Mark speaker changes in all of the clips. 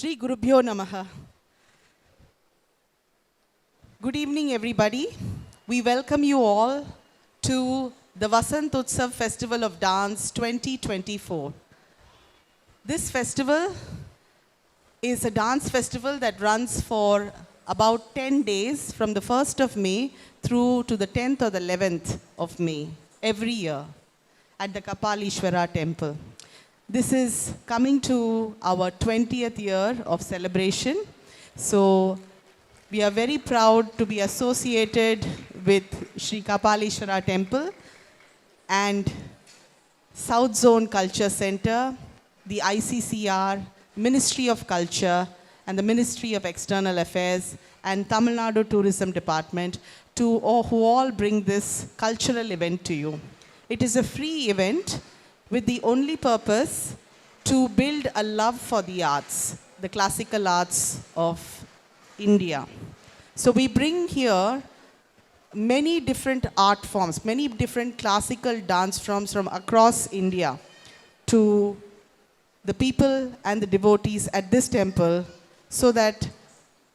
Speaker 1: Shri Gurubhyo Namaha. Good evening, everybody. We welcome you all to the Vasant Utsav Festival of Dance 2024. This festival is a dance festival that runs for about 10 days from the 1st of May through to the 10th or the 11th of May every year at the Kapalishwara temple. This is coming to our 20th year of celebration. So we are very proud to be associated with Sri Kapalishwara temple and South Zone Culture Center, the ICCR, Ministry of Culture, and the Ministry of External Affairs, and Tamil Nadu Tourism Department, who all bring this cultural event to you. It is a free event with the only purpose to build a love for the arts, the classical arts of India. So we bring here many different art forms, many different classical dance forms from across India to the people and the devotees at this temple so that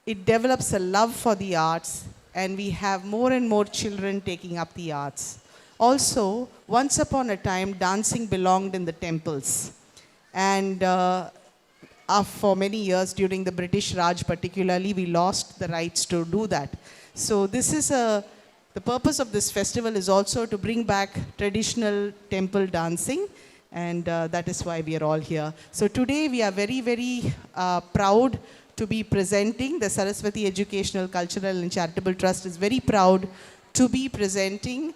Speaker 1: it develops a love for the arts and we have more and more children taking up the arts. Also, once upon a time, dancing belonged in the temples. And for many years during the British Raj particularly, we lost the rights to do that. So this is the purpose of this festival is also to bring back traditional temple dancing, and that is why we are all here. So today we are very, very proud to be presenting. The Saraswati Educational, Cultural and Charitable Trust is very proud to be presenting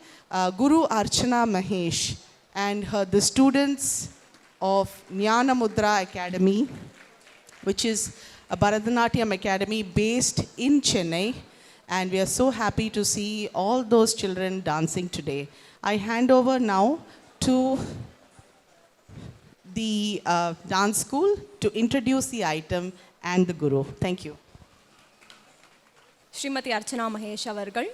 Speaker 1: Guru Archana Mahesh and the students of Jnana Mudra Academy, which is a Bharatanatyam academy based in Chennai. And we are so happy to see all those children dancing today. I hand over now to the dance school to introduce the item and the Guru. Thank you.
Speaker 2: Srimati Archana Mahesh avargal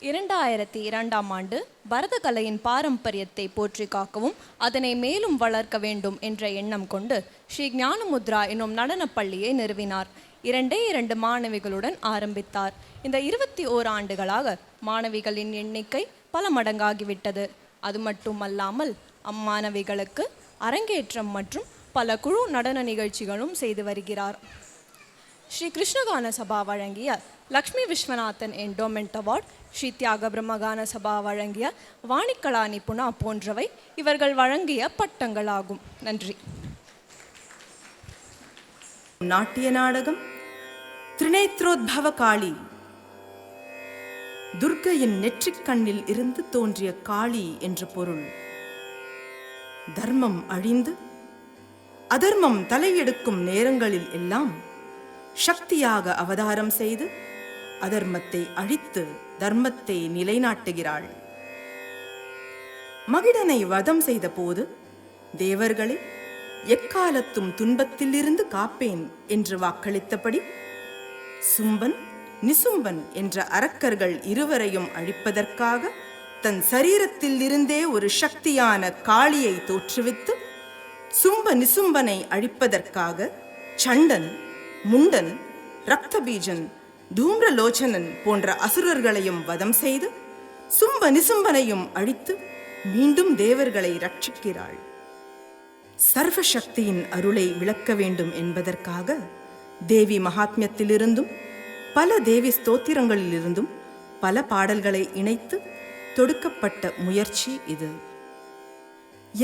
Speaker 2: 2002ஆம் ஆண்டு பரத கலையின் பாரம்பரியத்தை போற்றி காக்கவும் அதனை மேலும் வளர்க்க வேண்டும் என்ற எண்ணம் கொண்டு ஸ்ரீ ஞானமுத்ரா என்னும் நடனப் பள்ளியை நிறுவினார். 2 மாணவிகளுடன் ஆரம்பித்தார். இந்த 21 ஆண்டுகளாக மாணவிகளின் எண்ணிக்கை பல மடங்காகிவிட்டது. அது மட்டுமல்லாமல் அம்மாணவிகளுக்கு அரங்கேற்றம் மற்றும் பல குழு நடன நிகழ்ச்சிகளும் செய்து வருகிறார். ஸ்ரீ கிருஷ்ணகான சபா வழங்கிய லக்ஷ்மி விஸ்வநாதன் என்டோமெண்ட் அவார்ட், ஸ்ரீ தியாக பிரம்மகான சபா வழங்கிய வாணிக்கலா நிபுணா போன்றவை இவர்கள் வழங்கிய பட்டங்களாகும். நன்றி.
Speaker 3: நாட்டிய நாடகம் திரிநேத்ரோத்பவ காளி. துர்க்கையின் நெற்றிக் கண்ணில் இருந்து தோன்றிய காளி என்ற பொருள். தர்மம் அழிந்து அதர்மம் தலையெடுக்கும் நேரங்களில் எல்லாம் சக்தியாக அவதாரம் செய்து அதர்மத்தை அழித்து தர்மத்தை நிலைநாட்டுகிறாள். மகிடனை வதம் செய்த போது தேவர்களை எக்காலத்தும் துன்பத்திலிருந்து காப்பேன் என்று வாக்களித்தபடி சும்பன் நிசும்பன் என்ற அரக்கர்கள் இருவரையும் அழிப்பதற்காக தன் சரீரத்தில் இருந்தே ஒரு சக்தியான காளியை தோற்றுவித்து சும்ப நிசும்பனை அழிப்பதற்காக சண்டன், முண்டன், ரக்தபீஜன், தூம்ரலோச்சனன் போன்ற அசுரர்களையும் வதம் செய்து சும்ப நிசும்பனையும் அழித்து மீண்டும் தேவர்களை ரட்சிக்கிறாள். சர்வசக்தியின் அருளை விளக்க வேண்டும் என்பதற்காக தேவி மகாத்மியத்திலிருந்தும் பல தேவி ஸ்தோத்திரங்களிலிருந்தும் பல பாடல்களை இணைத்து தொடுக்கப்பட்ட முயற்சி இது.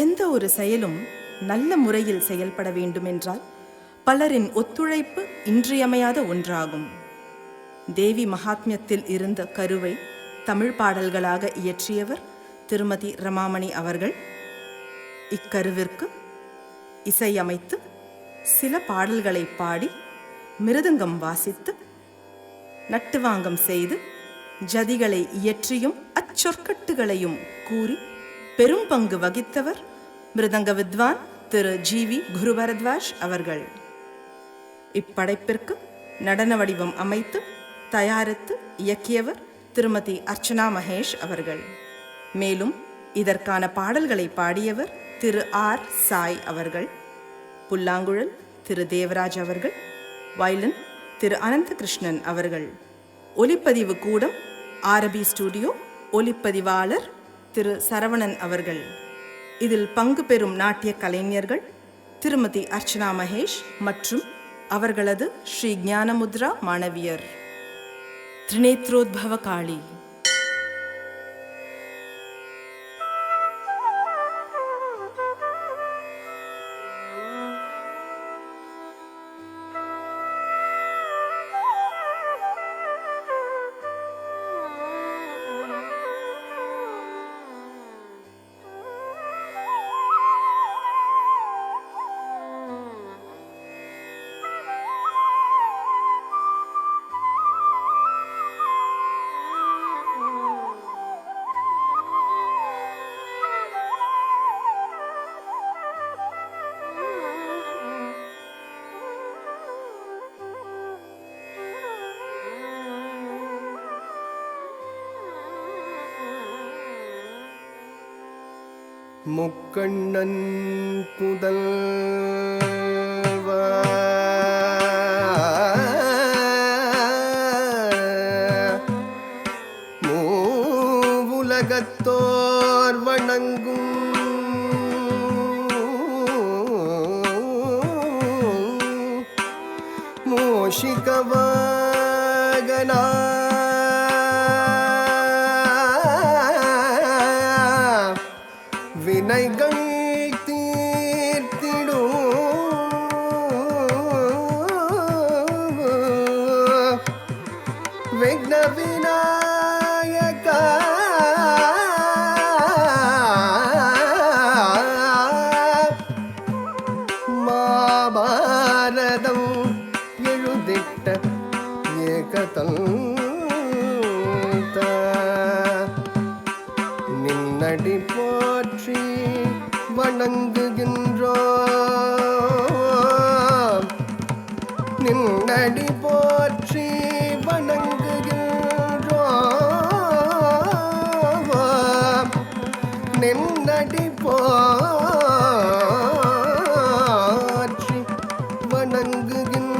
Speaker 3: எந்த ஒரு செயலும் நல்ல முறையில் செயல்பட வேண்டுமென்றால் பலரின் ஒத்துழைப்பு இன்றியமையாத ஒன்றாகும். தேவி மகாத்மியத்தில் இருந்த கருவை தமிழ் பாடல்களாக இயற்றியவர் திருமதி ரமாமணி அவர்கள். இக்கருவிற்கு இசையமைத்து சில பாடல்களை பாடி மிருதங்கம் வாசித்து நட்டுவாங்கம் செய்து ஜதிகளை இயற்றியும் அச்சொற்கட்டுகளையும் கூறி பெரும் பங்கு வகித்தவர் மிருதங்க வித்வான் திரு ஜி.வி. குருபரத்வாஜ் அவர்கள். இப்படைப்பிற்கு நடன வடிவம் அமைத்து தயாரித்து இயக்கியவர் திருமதி அர்ச்சனா மகேஷ் அவர்கள். மேலும் இதற்கான பாடல்களை பாடியவர் திரு ஆர். சாய் அவர்கள். புல்லாங்குழல் திரு தேவராஜ் அவர்கள், வயலின் திரு அனந்தகிருஷ்ணன் அவர்கள். ஒலிப்பதிவு கூடம் ஆரபி ஸ்டுடியோ, ஒலிப்பதிவாளர் திரு சரவணன் அவர்கள். இதில் பங்கு பெறும் நாட்டிய கலைஞர்கள் திருமதி அர்ச்சனா மகேஷ் மற்றும் அவர்களது ஸ்ரீ ஞானமுத்ரா மாணவியர். திரிநேத்ரோத்பவ காளி.
Speaker 4: முக்கண்ணன் புதல்வா மூவுலகத்தோர் வணங்கும் மூஷிகவாகனா வினைகள் தீர்த்திடும் விக்ன விநாயகா மாபாரதம் எழுதிட்ட ஏகதந்த நின்னடி போற்றி வணங்குகின்றோம். நின்னடி போற்றி வணங்குகின்றோம். நின்னடி போற்றி வணங்குகின்றோம்.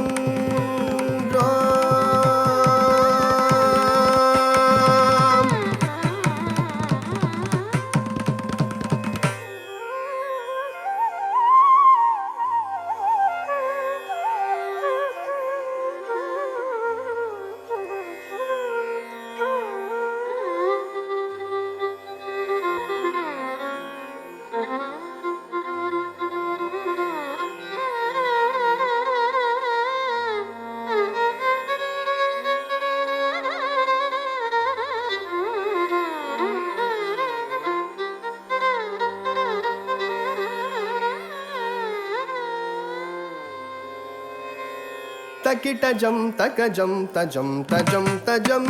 Speaker 4: தகிடஜம் தகஜம் தஜம் தஜம் தஜம்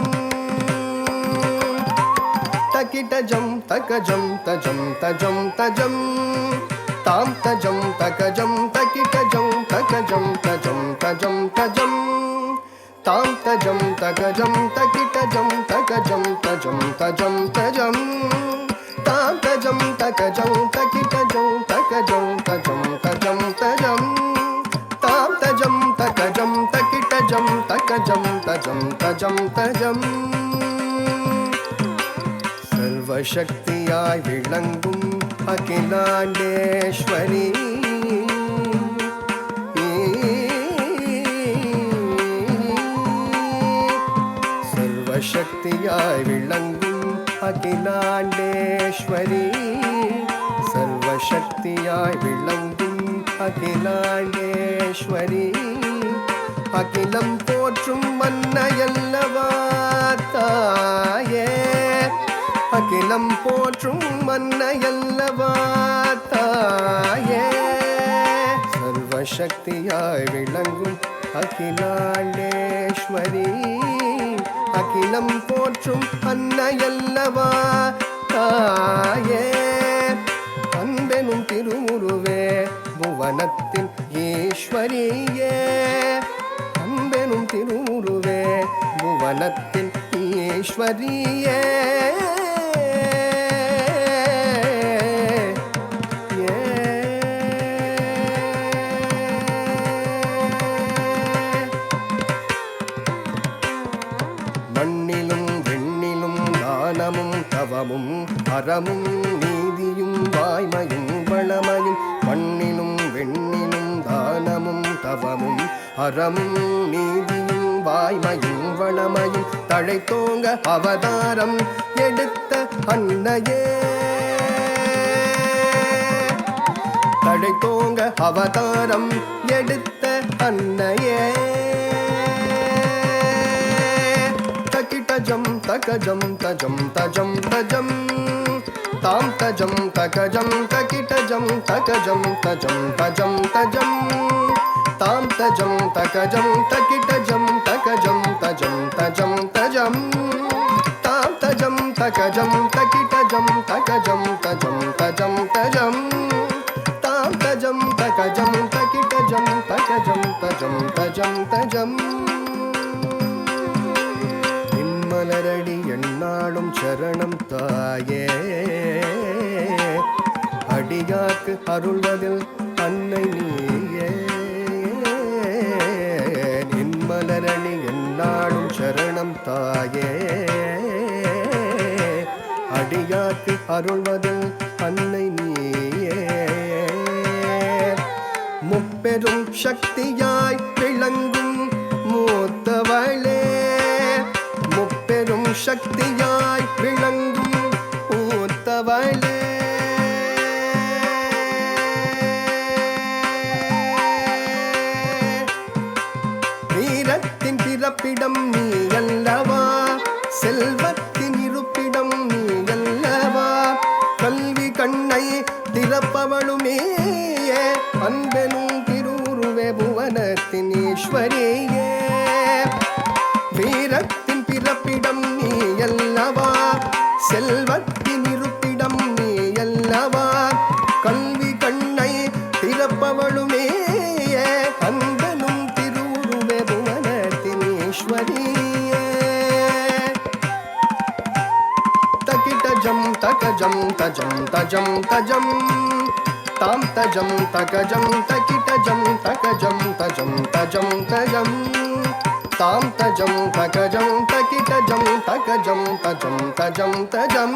Speaker 4: தகிடஜம் தகஜம் தஜம் தஜம் தஜம் தாம் தஜம் தகஜம் தகிடஜம் தகஜம் தஜம் தஜம் தஜம் தாம் தஜம் தகஜம் தகிடஜம் தகஜம் தஜம் தஜம் தஜம் தாம் தஜம் தகஜம் தகிடஜம் தகஜம் தஜம் தஜம் தஜம் தாம் தஜம் தகஜம் தகிடஜம் தகஜம் தஜம் தஜம் தஜம் சர்வசக்தியாய் விளங்கும் அகிலாண்டேஸ்வரி சர்வசக்தியாய் விளங்கும் அகிலாண்டேஸ்வரி சர்வசக்தியாய் விளங்கும் அகிலாண்டேஸ்வரி அகிலம் போற்றும் மன்னையல்லவா தாயே அகிலம் போற்றும் மன்னையல்லவா தாயே சர்வசக்தியாய் விளங்கும் அகிலாண்டேஸ்வரி அகிலம் போற்றும் அன்னையல்லவா தாயே அன்பெனும் திருமுருவே புவனத்தின் ஈஸ்வரியே அன்பெனும் திருமுருவே புவனத்தின் ஈஸ்வரியே அறமும் நீதியும் வாய்மையும் வளமையும் மண்ணிலும் வெண்ணிலும் தானமும் தவமும் அறமும் நீதியும் வாய்மையும் வளமையும் தழைத்தோங்க அவதாரம் எடுத்த அன்னையே தழைத்தோங்க அவதாரம் எடுத்த அன்னையே தகிடஜம் தகஜம் தஜம் தஜம் தஜம் தாம் தஜம் தகஜம் தகிடஜம் தகஜம் தஜம் தஜம் தஜம் தாம் தஜம் தகஜம் தகிடஜம் தகஜம் தஜம் தஜம் தஜம் தாம் தஜம் தகஜம் தகிடஜம் தகஜம் தஜம் தஜம் தஜம் தாம் தஜம் தகஜம் தகிடஜம் தகஜம் தஜம் தஜம் தஜம் மலரடி என்னாலும் சரணம் தாயே அடியாக்கு அருள்வதில் அன்னை நீயே நின்மலரடி என்னாலும் சரணம் தாயே அடியாக்கு அருள்வதில் அன்னை நீயே முப்பெரும் சக்தியாய் விளங்கும் மூத்தவளே முப்பெரும் சக்தியாய் விளங்கும் மூத்தவளே வீரத்தின் பிறப்பிடம் நீ அல்லவா செல்வத்தின் இருப்பிடம் நீ அல்லவா கல்வி கண்ணை திறப்பவளுமே அன்பெனும் திருவுருவே புவனத்தின் ஈஸ்வரியே வீரத்தின் பிறப்பிடம் நீ அல்லவா செல்வத்தின் இருப்பிடம் நீ அல்லவா கல்வி கண்ணை திறப்பவளுமே அன்பனும் திருவுருவே புவனத்தின் ஈஸ்வரியே தகிடஜம் தகஜம் தஜம் தஜம் தஜம் தாம் தஜம் தகஜம் தகிடஜம் தகஜம் தஜம் தஜம் தஜம் தாம் தஜம் தகஜம் தகிடஜம் தகஜம் தஜம் தஜம் தஜம்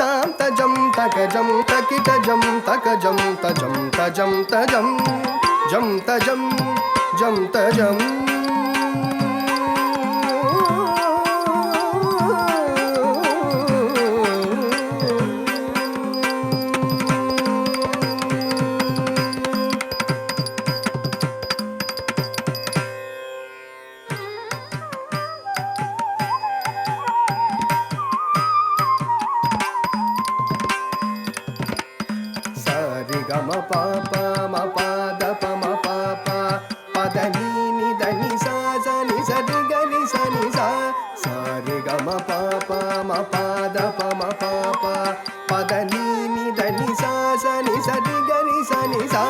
Speaker 4: தாம் தஜம் தகஜம் தகிடஜம் தகஜம் தஜம் தஜம் தஜம் ஜம் தஜம் ஜம் தஜம் గమ పాప మ పాద పమ పాప పద నీ దని సా సని సరి గరి సని సా సారి గమ పాప మ పాద పమ పాప పద నీ దని సా సని సరి గరి సని సా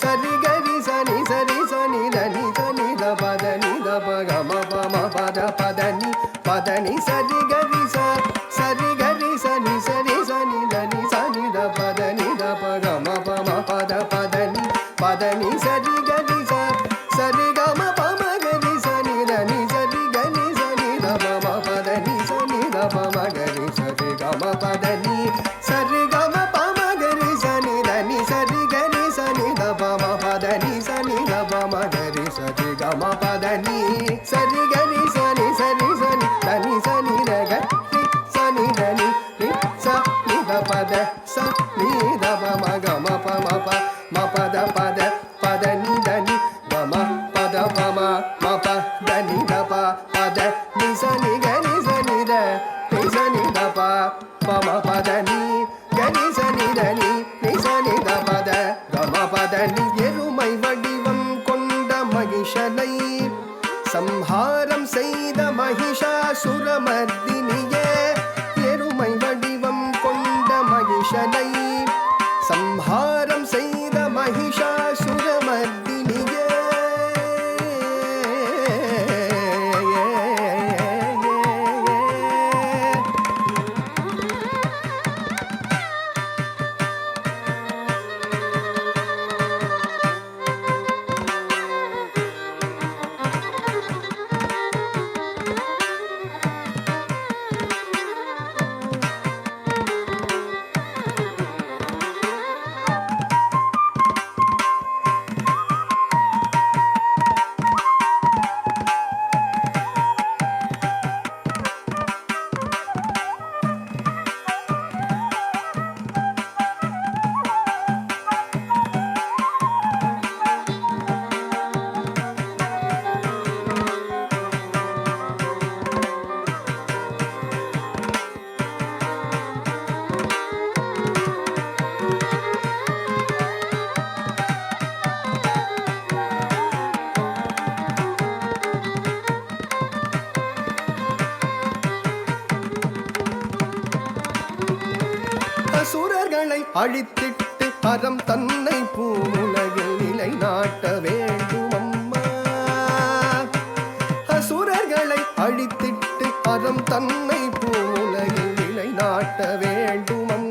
Speaker 4: సరి గరి సని సరి సని దని సని ద పద ని ద ప గమ పమ పద పద ని సరి గరి సా సరి గరి సని సరి సని దని సని ద పద ని ద ప గమ పమ పద పదని సరి గరి సా సరి గమ పమ గరి సని దని సరి గని సని ద పమ పదని సని ద పమ గరి సరి గమ పదని సరి గమ పమ గరి సని దని సరి గని సని ద పమ పదని సని ద పమ గరి సరి గమ పదని సరి గని సని సరి సని దని సని ద గరి సని దని ని స ని ద పద స ని ద పమ గమ పమ ప మ పద పద ని దని గమ పద పమ మ పద ని ద ప పద ని స ని గ ని స ని ద ని స ని ద ప పమ పద ని గ ని స ని ద ని ని స ని ద పద గమ పద ని எருமை வடிவம் கொண்ட மகிஷனை சம்ஹாரம் செய்த மகிஷாசுரமர்தினியே எருமை வடிவம் கொண்ட மகிஷனை சம்ஹாரம் செய்த மகிஷாசுரமர்தினியே அசுரர்களை அழித்திட்டு அறம் தன்னை பூவுலகில் நிலைநாட்ட வேண்டும் அம்மா. அசுரர்களை அழித்திட்டு அறம் தன்னை பூவுலகில் நிலைநாட்ட வேண்டும் அம்மா.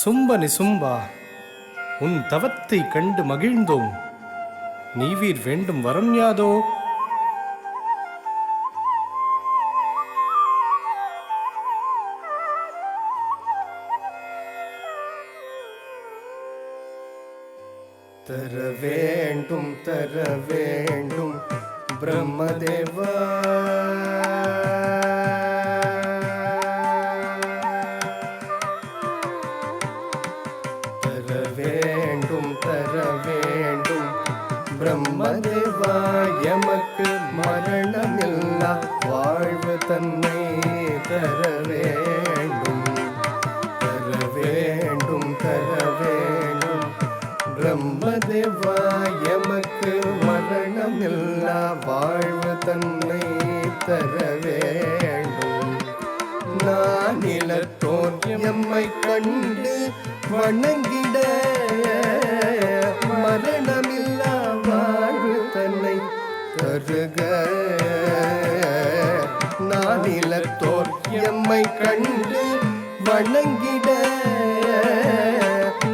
Speaker 5: சும்ப நிசும்பா, உன் தவத்தை கண்டு மகிழ்ந்தோம். நீவீர் வேண்டும் வரம் யாதோ?
Speaker 4: தர வேண்டும் தர வேண்டும் பிரம்மதேவா. பிரம்மதேவா, எமக்கு மரணமில்லா வாழ்வு தன்னை தர வேண்டும். தர வேண்டும் தர வேண்டும் பிரம்மதேவா, எமக்கு மரணமில்லா வாழ்வு தன்னை தர வேண்டும். நான் நிலத்தோர் எம்மை கண்டு வணங்கிட மரணமில்லா வாழ்வு தன்னை தருக. நானிலத்தோர் எம்மை கண்டு வணங்கிட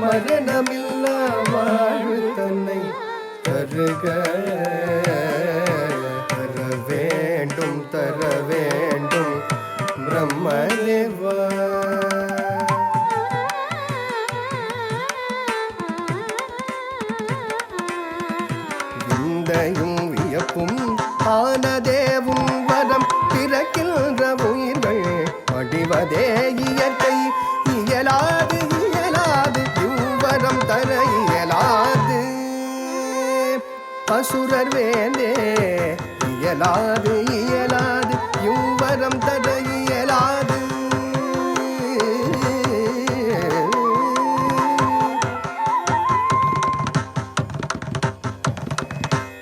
Speaker 4: மரணமில்லா வாழ்வு தன்னை தருக. தர வேண்டும் பிரம்மதேவா. வியப்பும் ஆனதேவும் வரம் பிறக்கின்ற உயிர்கள் படிவதே இயற்கை. இயலாது இயலாது இவ்வரம் தர இயலாது. அசுரர் வேந்தே இயலாது இயலாது இவ்வரம் தர இயலாது.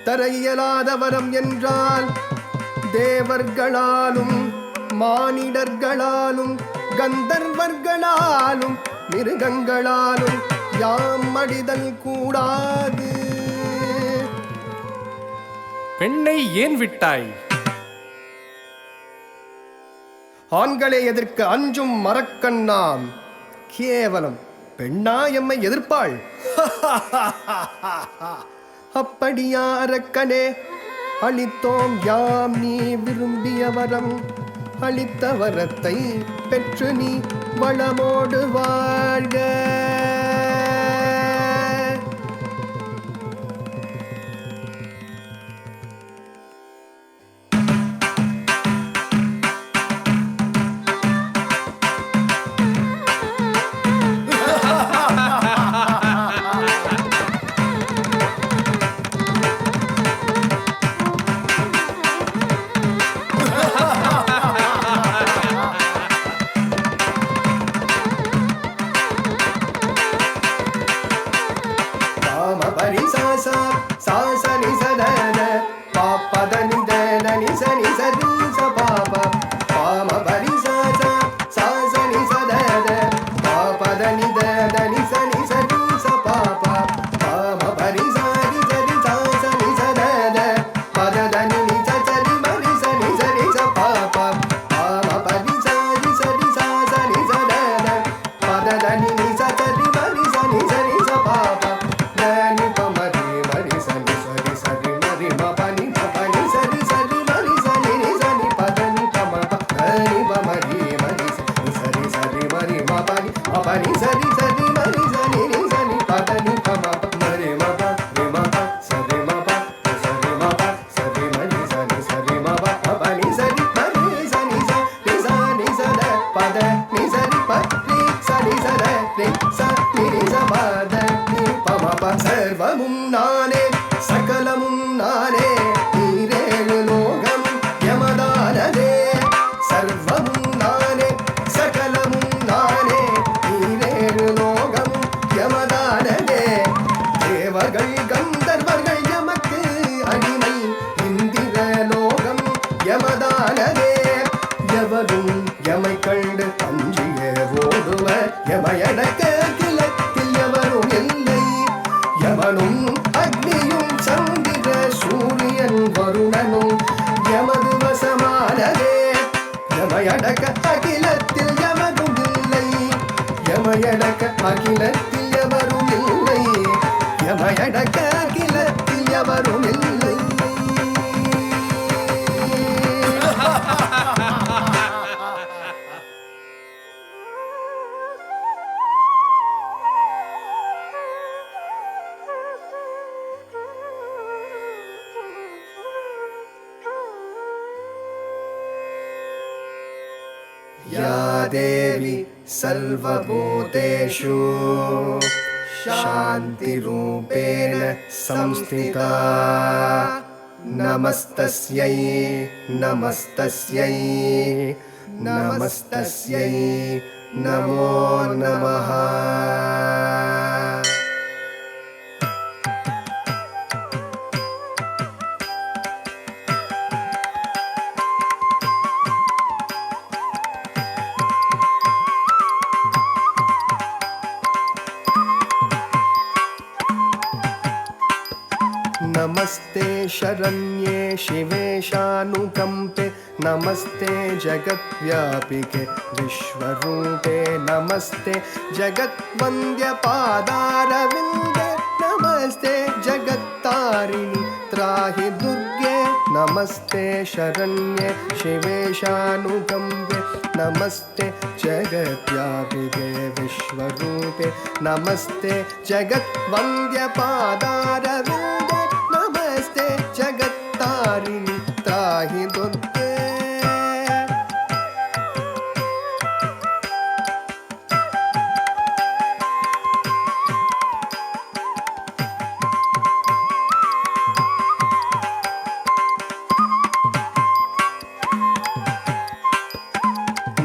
Speaker 4: தர இயலாத வரம் என்றால் தேவர்களாலும் மானிடர்களாலும் கந்தர்வர்களாலும் மிருகங்களாலும் யாம் மடிதல் கூடாது.
Speaker 5: பெண்ணை ஏன் விட்டாய்?
Speaker 4: ஆண்களை எதிர்க்க அஞ்சும் மரக்கண் நாம். கேவலம் பெண்ணா எம்மை எதிர்ப்பாள்? அப்படியா அரக்கனே, அளித்தோம் யாம் நீ விரும்பிய வரம். அளித்த வரத்தை பெற்று நீ வளமோடு வாழ்க. பாதனி பமப சர்வமும் நானே சகலமும் நானே நீரேழு லோகம் யமதானதே சர்வமும் நானே சகலமும் நானே நீரேழு லோகம் யமதானதே தேவர்கள் கந்தர்வர்கள் எமக்கு அடிமை இந்திர லோகம் யமதானதே எவரும் எமை கண்டு அஞ்சிய ஓடுவர் எமையடக்க கிழக்கில் எவரும் இல்லை எவனும் அக்னியும் சந்திர சூரியன் வருணனும் எமது வசமானதே எமையடக்க அகிலத்தில் எவரும் இல்லை எமையடக்க அகிலத்தில் எவரும் இல்லை எமையடக்க அகிலத்தில் எவரும் இல்லை. या देवी सर्वभूतेषु शान्तिरूपेण संस्थिता नमस्तस्यै नमस्तस्यै नमस्तस्यै नमो नमः. नमस्ते शरण्ये शिवे शानुकम्पे नमस्ते जगद्व्यापिके विश्वरूपे नमस्ते जगद्वन्द्यपादारविन्दे नमस्ते जगत्तारिणि त्राहि दुर्गे नमस्ते शरण्ये शिवे शानुकम्पे नमस्ते जगद्व्यापिके विश्वरूपे नमस्ते जगद्वन्द्यपादारविन्दे नमस्ते जगत्तारिणि त्राहि दुर्गे.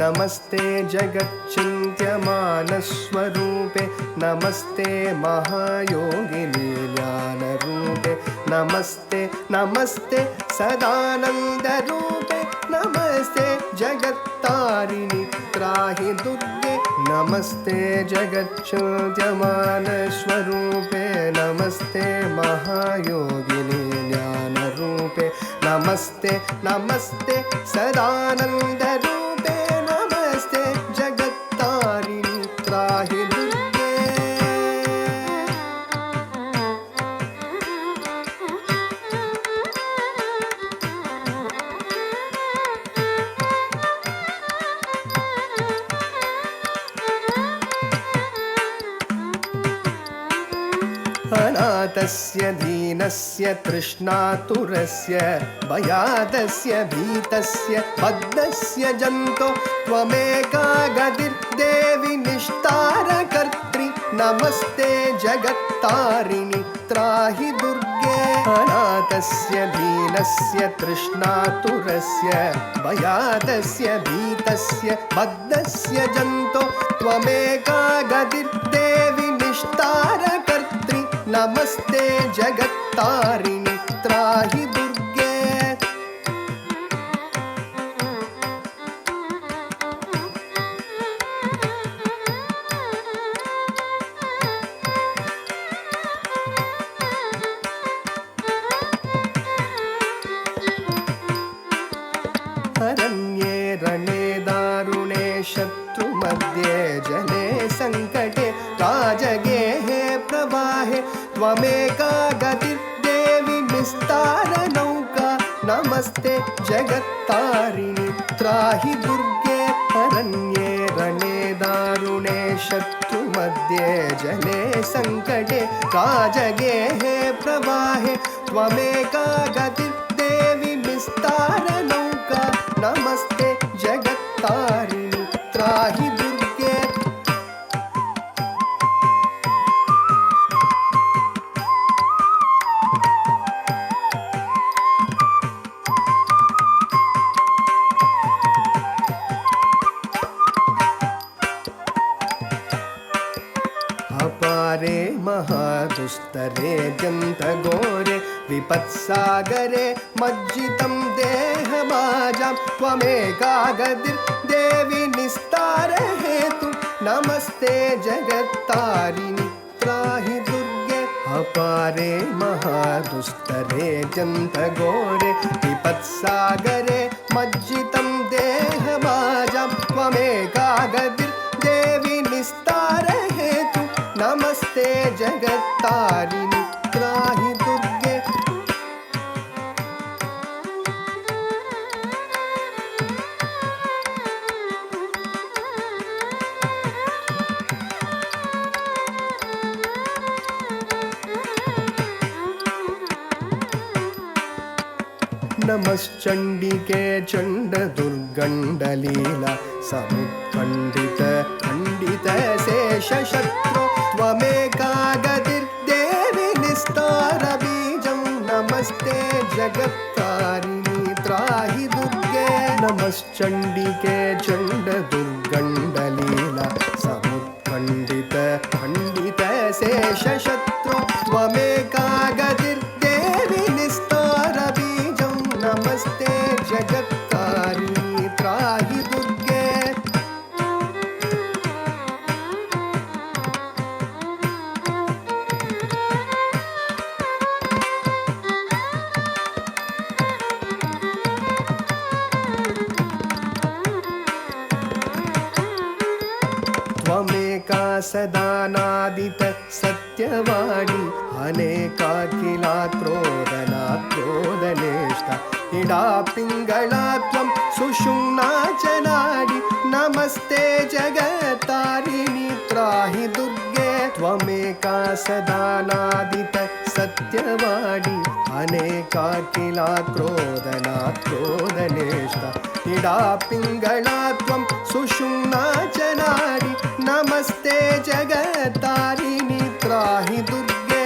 Speaker 4: नमस्ते जगच्चिन्त्यमानस्वरूपे नमस्ते महायोगिनी ज्ञानरूपे नमस्ते नमस्ते सदानन्दरूपे नमस्ते जगत्तारिणि त्राहि दुर्गे नमस्ते जगच्चिन्त्यमानस्वरूपे नमस्ते महायोगिनी ज्ञानरूपे नमस्ते नमस्ते सदानन्दरूपे नमस्ते जगत्तारिणि त्राहि दुर्गे. अनाथस्य दीनस्य तृष्णातुरस्य भयादस्य भीतस्य बद्धस्य जन्तो त्वमेका गतिर्देवि निष्ठारकर्त्री नमस्ते जगत्तारिणि त्राहि दुर्गे. अनाथस्य दीनस्य तृष्णातुरस्य भयादस्य भीतस्य बद्धस्य जन्तो त्वमेका गतिर्देवि निष्ठारकर्त्री नमस्ते जगत्तारिणि त्राहि दुर्गे. अरण्ये रणे दारुणे शत्रुमध्ये जने संकटे राजगेहे प्रवाहे त्वमेका गतिर्देवि निस्तारनौका नमस्ते जगत्तारिणि त्राहि दुर्गे. अरण्ये रणे दारुणे शत्रुमध्ये जने संकटे राजगेहे प्रवाहे त्वमेका गतिर्देवि निस्तारनौका नमस्ते जगत्तारिणि त्राहि दुर्गे. महादुस्तरे जन्तघोरे विपत्सागरे मज्जितं देहभाजां त्वमेकागतिर्देवि निस्तारहेतु नमस्ते जगत्तारिणि त्राहि दुर्गे अपारे महादुस्तरे जन्तघोरे विपत्सागरे मज्जितं देहभाजां त्वमेकागतिर्देवि निस्तारहेतु नमस्ते जगत्तारिणि त्राहि दुर्गे नमश्चण्डिके चण्डदुर्गण्डलीला समुत्खण्डित खण्डित शेषशत्रो त्वमेकागतिर्देवि निस्तारबीजं नमस्ते जगत्तारिणि त्राहि दुर्गे नमश्चण्डिके चण्डदुर्गण्डलीला समुत्खण्डित खण्डित शेषशत्रो त्वमेकागतिर्देवि निस्तारबीजं नमस्ते जगत्तारिणि त्राहि दुर्गे त्वमेका सदानादित सत्यवाणी अनेकाखिलाक्रोदनाक्रोदनेष्टा इडा पिङ्गळा त्वं सुषुम्ना च नाडी नमस्ते जगत्तारिणि त्राहि दुर्गे त्वमेका सदानादित सत्यवाणी अनेकाखिलाक्रोदनाक्रोदनेष्टा इडा पिङ्गळा त्वं सुषुम्ना च नाडी नमस्ते जगत्तारिणि त्राहि दुर्गे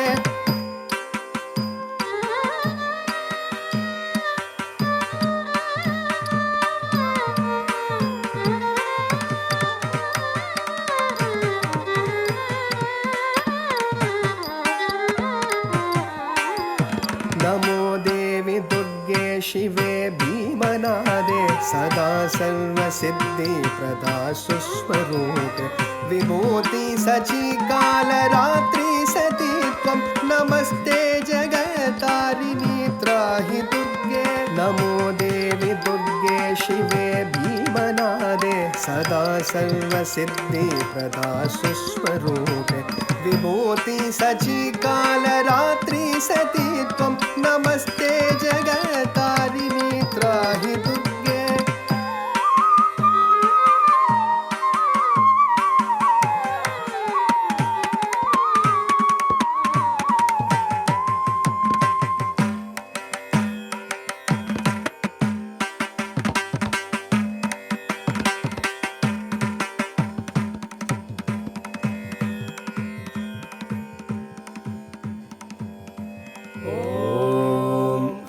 Speaker 4: नमो देवि दुर्गे शिवे भीमनादे सदा सर्वसिद्धिप्रदा सुस्वरूपे विभूति सची कालरात्रि सती त्वं नमस्ते जगत्तारिणि त्राहि दुर्गे नमो देवि दुर्गे शिवे भीमनादे सदा सर्वसिद्धिप्रदा सुस्वरूपे विभूति सची कालरात्रि सती त्वं नमस्ते जगत्तारिणि त्राहि दुर्गे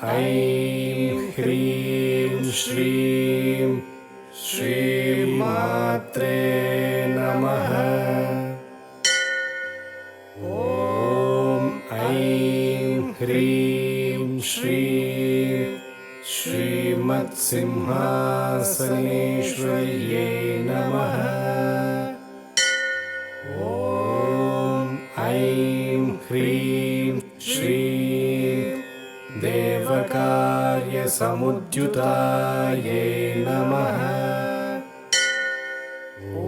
Speaker 5: ऐं ह्रीं श्रीं श्रीमात्रे नमः ॐ ऐं ह्रीं श्रीं श्रीमत्सिंहासनेश्वर्यै नमः ॐ ऐं ह्रीं श्रीं देवकार्यसमुद्युतायै नमः ॐ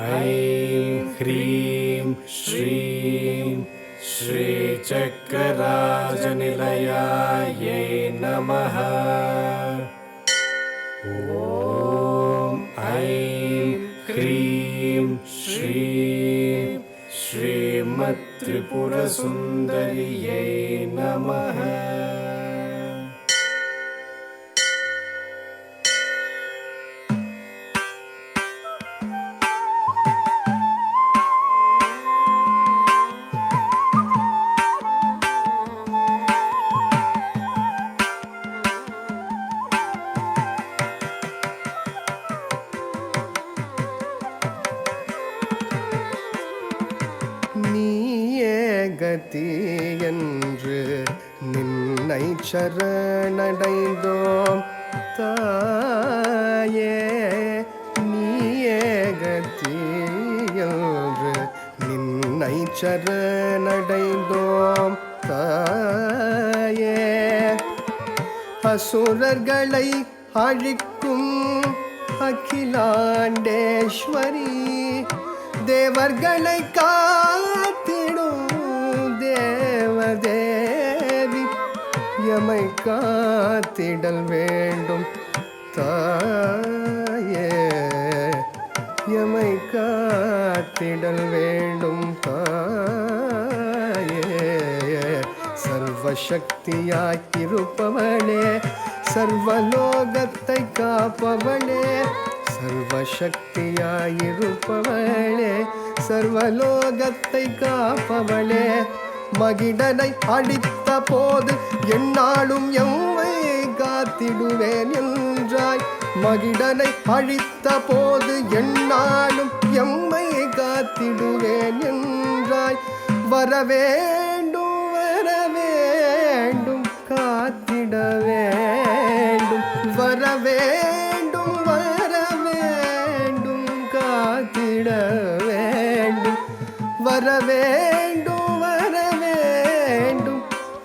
Speaker 5: ऐं ह्रीं श्रीं श्रीचक्रराजनिलयायै नमः ॐ ऐं ह्रीं श्रीं श्रीमत्त्रिपुरसुन्दर्यै नमः
Speaker 4: நீ கதி என்று நின்னை சரணடைந்தோம் தாயே. நீயே கதி என்று நின்னை சரணடைந்தோம் தாயே. அசுரர்களை அழிக்கும் அகிலாண்டேஸ்வரி, தேவர்களை காத்திடும் தேவதேவி, எமை காத்திடல் வேண்டும் தாயே. எமை காத்திடல் வேண்டும் தாயே. சர்வசக்தியாய் இருப்பவளே, சர்வலோகத்தை காப்பவளே. சர்வசக்தியாய் இருப்பவளே, சர்வலோகத்தை காப்பவளே. மகிடனை அழித்த போது எந்நாளும் எம்மை காத்திடுவேன் என்றாய். மகிடனை அழித்த போது எந்நாளும் எம்மை காத்திடுவேன் என்றாய். வரவேண்டும் வரவேண்டும் காத்திட வேண்டும். வரவேண்டும் வரவேண்டும் காத்திட வேண்டும். வரவேண்டும் வரவேண்டும்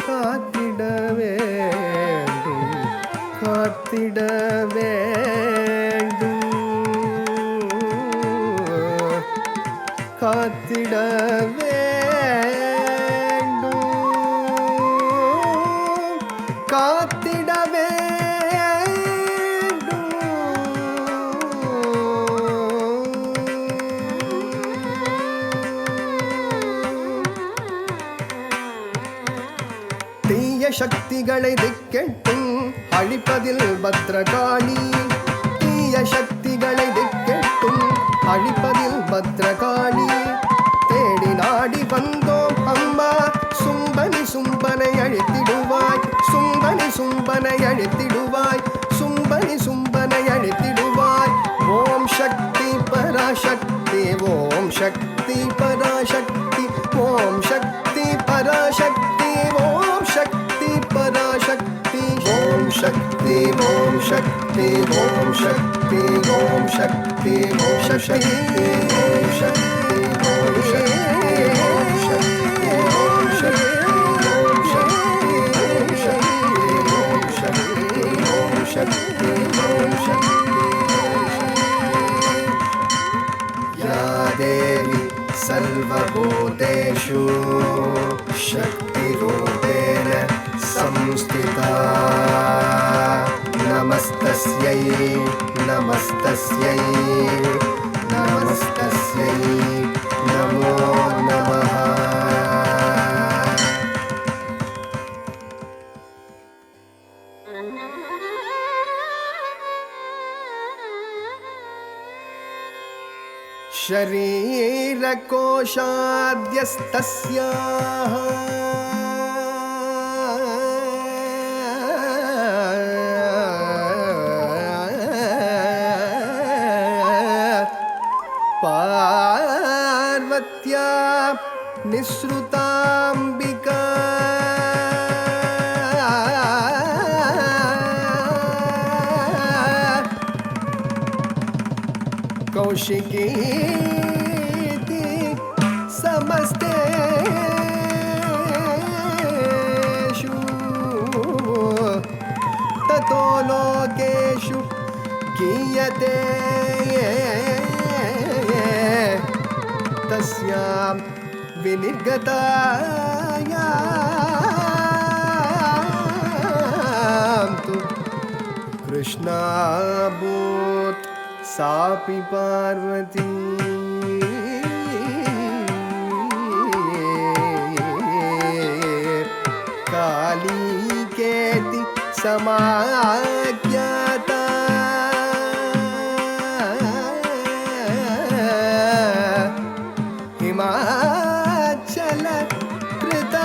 Speaker 4: காத்திட வேண்டும். காத்திட வேண்டும். காத்திட வேண்டும். காத்திட தீய சக்திகளை திக்கெட்டும் அழிப்பதில் பத்ரகாளி. தீய சக்திகளை திக்கெட்டும் அழிப்பதில் பத்ரகாளி. தேடி நாடி வந்தோம் அம்மா, சும்பனி சும்பனை அழித்திடுவாய். சும்பனி சும்பனை அழித்திடுவாய். சும்பனி சும்பனை அழித்திடுவாய். ஓம் சக்தி பராசக்தி, ஓம் சக்தி பராசக்தி, ஓம் சக்தி பராசக்தி, ஓம் சக்தி பராசக்தி. ஓம் சக்தி ஓம் சக்தி ஓம் சக்தி ஓம் சக்தி ஓம் சக்தி ஓம் சக்தி ஓம் சக்தி ஓம் சக்தி ஓம் சக்தி ஓம் சக்தி ஓம் சக்தி ஓம் சக்தி ஓம் சக்தி. या देवी सर्वभूतेषु शक्तिरूपेण संस्थिता. नमस्तस्यै नमस्तस्यै नमस्तस्यै नमो नमः. शरीरकोशाद्यस्तस्याः पार्वत्या निःसृताम्बिका. कौशिकीति समस्तेषु ततो लोकेषु गीयते. तस्यां विनिर्गतायां तु कृष्णाभूत् सापि पार्वती. कालीकेति समाख्याता. हिमाचल कृताश्रया.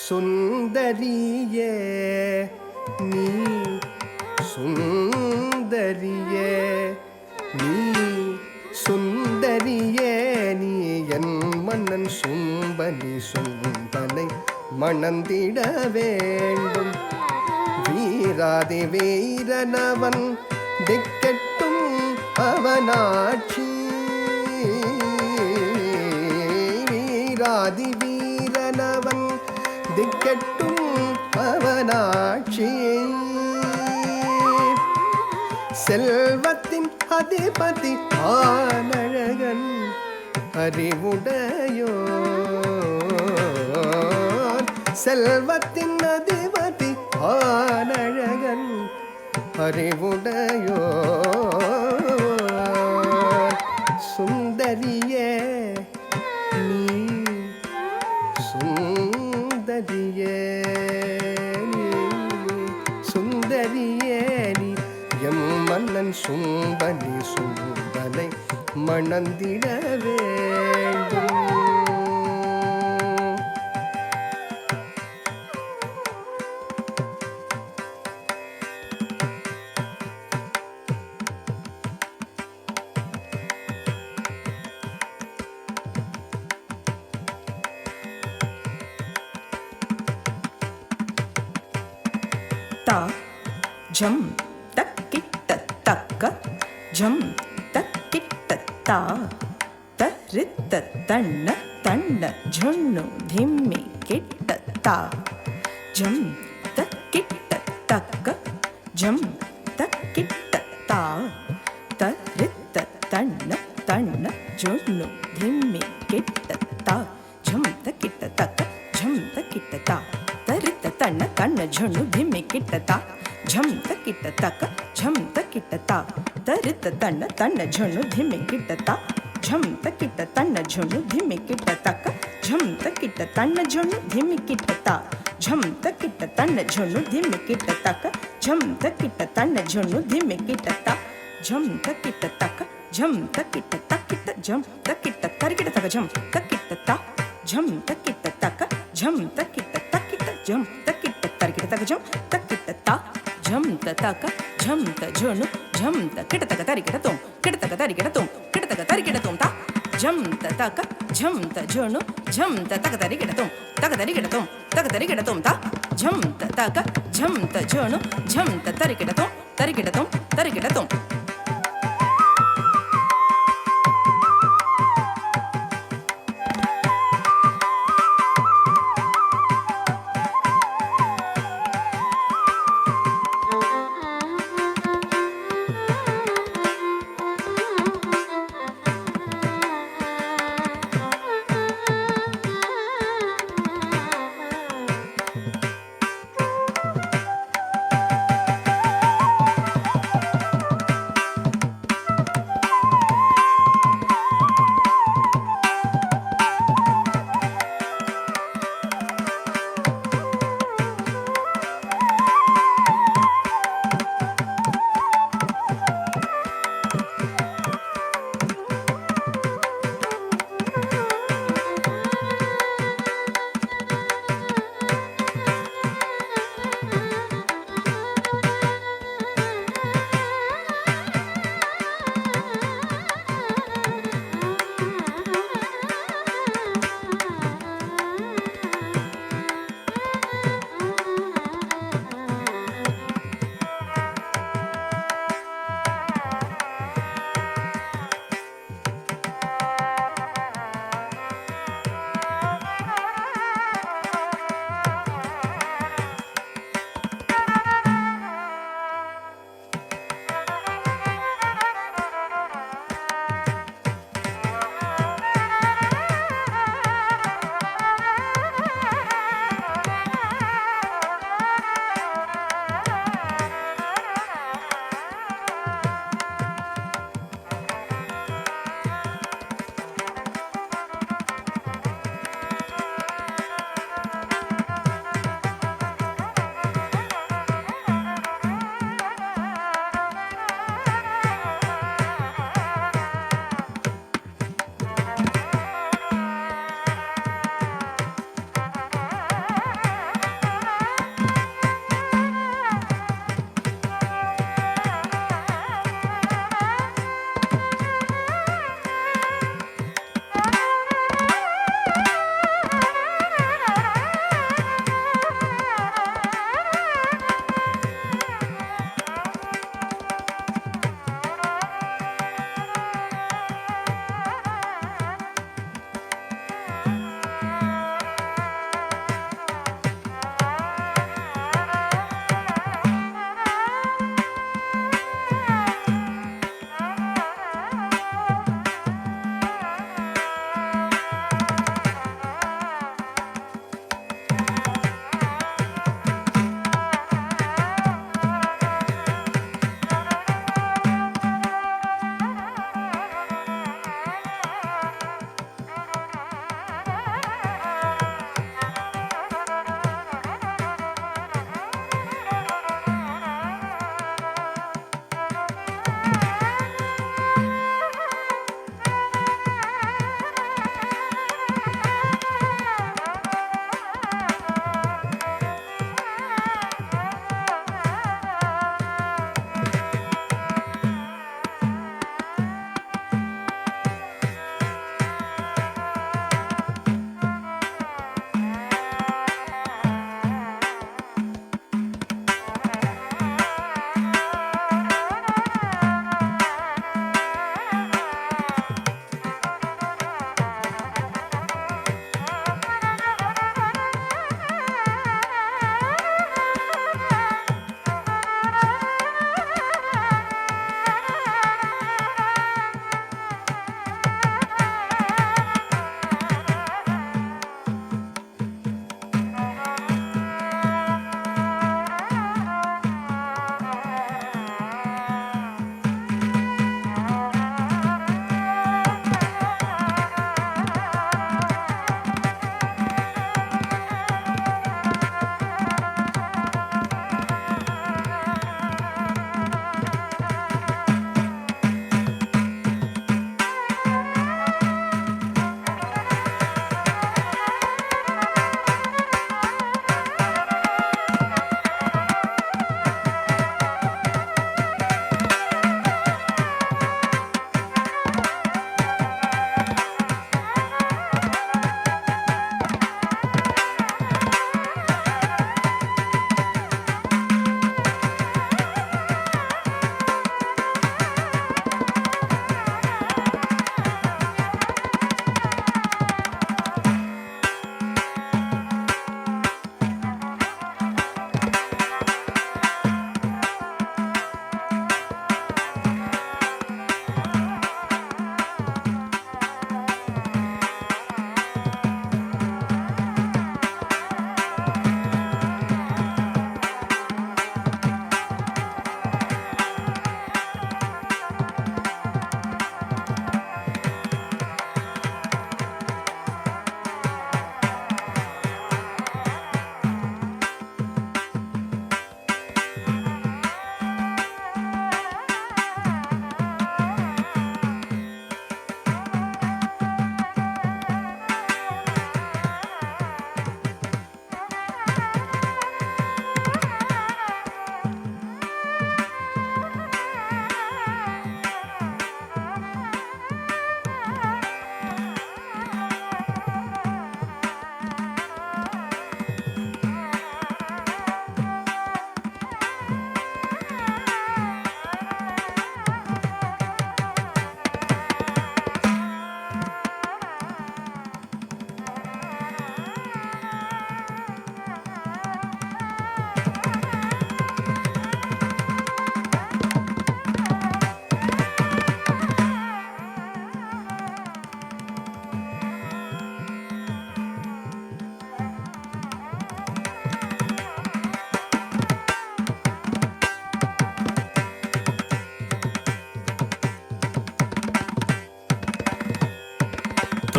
Speaker 4: சுந்தரியே நீ சுந்தரியே நீ சுந்தரியே நீ என் மன்னன் சும்பனி சும்பனை மணந்திட வேண்டும். வீராதி வீரனவன் திக்கெட்டும் அவனாட்சி வீராதி வீரனவன் திக்கெட்டும் அவனாட்சி செல்வத்தின் அதிபதி ஆனழகன் அறிவுடையோ செல்வத்தின் அதிபதி ஆனழகன் அறிவுடையோ சுந்தரியே நீ சுந்தரியே நீ சுந்தரியே நீ எம் மன்னன் சும்பனி சும்பனை மணந்திட வேண்டும்.
Speaker 3: ता झम तक्किट्ट तक्क झम तक्किट्ट ता तरित्त तण्ण तण्ण झुण्णु धिम्मि किट्ट ता झम तक्किट्ट तक्क झम तक्किट्ट ता तरित्त तण्ण तण्ण झुण्णु धिम्मि किट्ट ता झम तक्किट्ट तक्क झम तक्किट्ट ता तरित्त तण्ण तण्ण झुण्णु धिम्मि किट्ट ता झम तक्किट्ट तक्क झम तक्किट्ट ता तरित्त तण्ण तण्ण झुण्णु धिम्मि किट्ट ता झम तक्किट्ट तण्ण झुण्णु धिम्मि किट्ट तक्क झम तक्किट्ट तण्ण झुण्णु धिम्मि किट्ट ता झम तक्किट्ट तण्ण झुण्णु धिम्मि किट्ट तक्क झम तक्किट्ट तण्ण झुण्णु धिम्मि किट्ट ता झम तक्किट्ट तक्क झम तक्किट्ट तक्किट्ट झम तक्किट्ट तरिकिट्ट तक्क झम तक्किट्ट ता झम तक्किट्ट तक्क झम तक्किट्ट तक्किट्ट झम तक्किट्ट तरिकिट्ट तक्क झम तक्किट्ट ता झम तक्क झम त झुण्णु झम तक्किट्ट तक्क तरिकिट्ट तुम किट्ट तक्क तरिकिट्ट तुम किट्ट तक्क तरिकिट्ट तुम ता झम तक्क झम त झुण्णु झम तक्क तरिकिट्ट तुम तक्क तरिकिट्ट तुम तक्क तरिकिट्ट तुम ता झम तक्क झम त झुण्णु झम तरिकिट्ट तुम तरिकिट्ट तुम तरिकिट्ट तुम.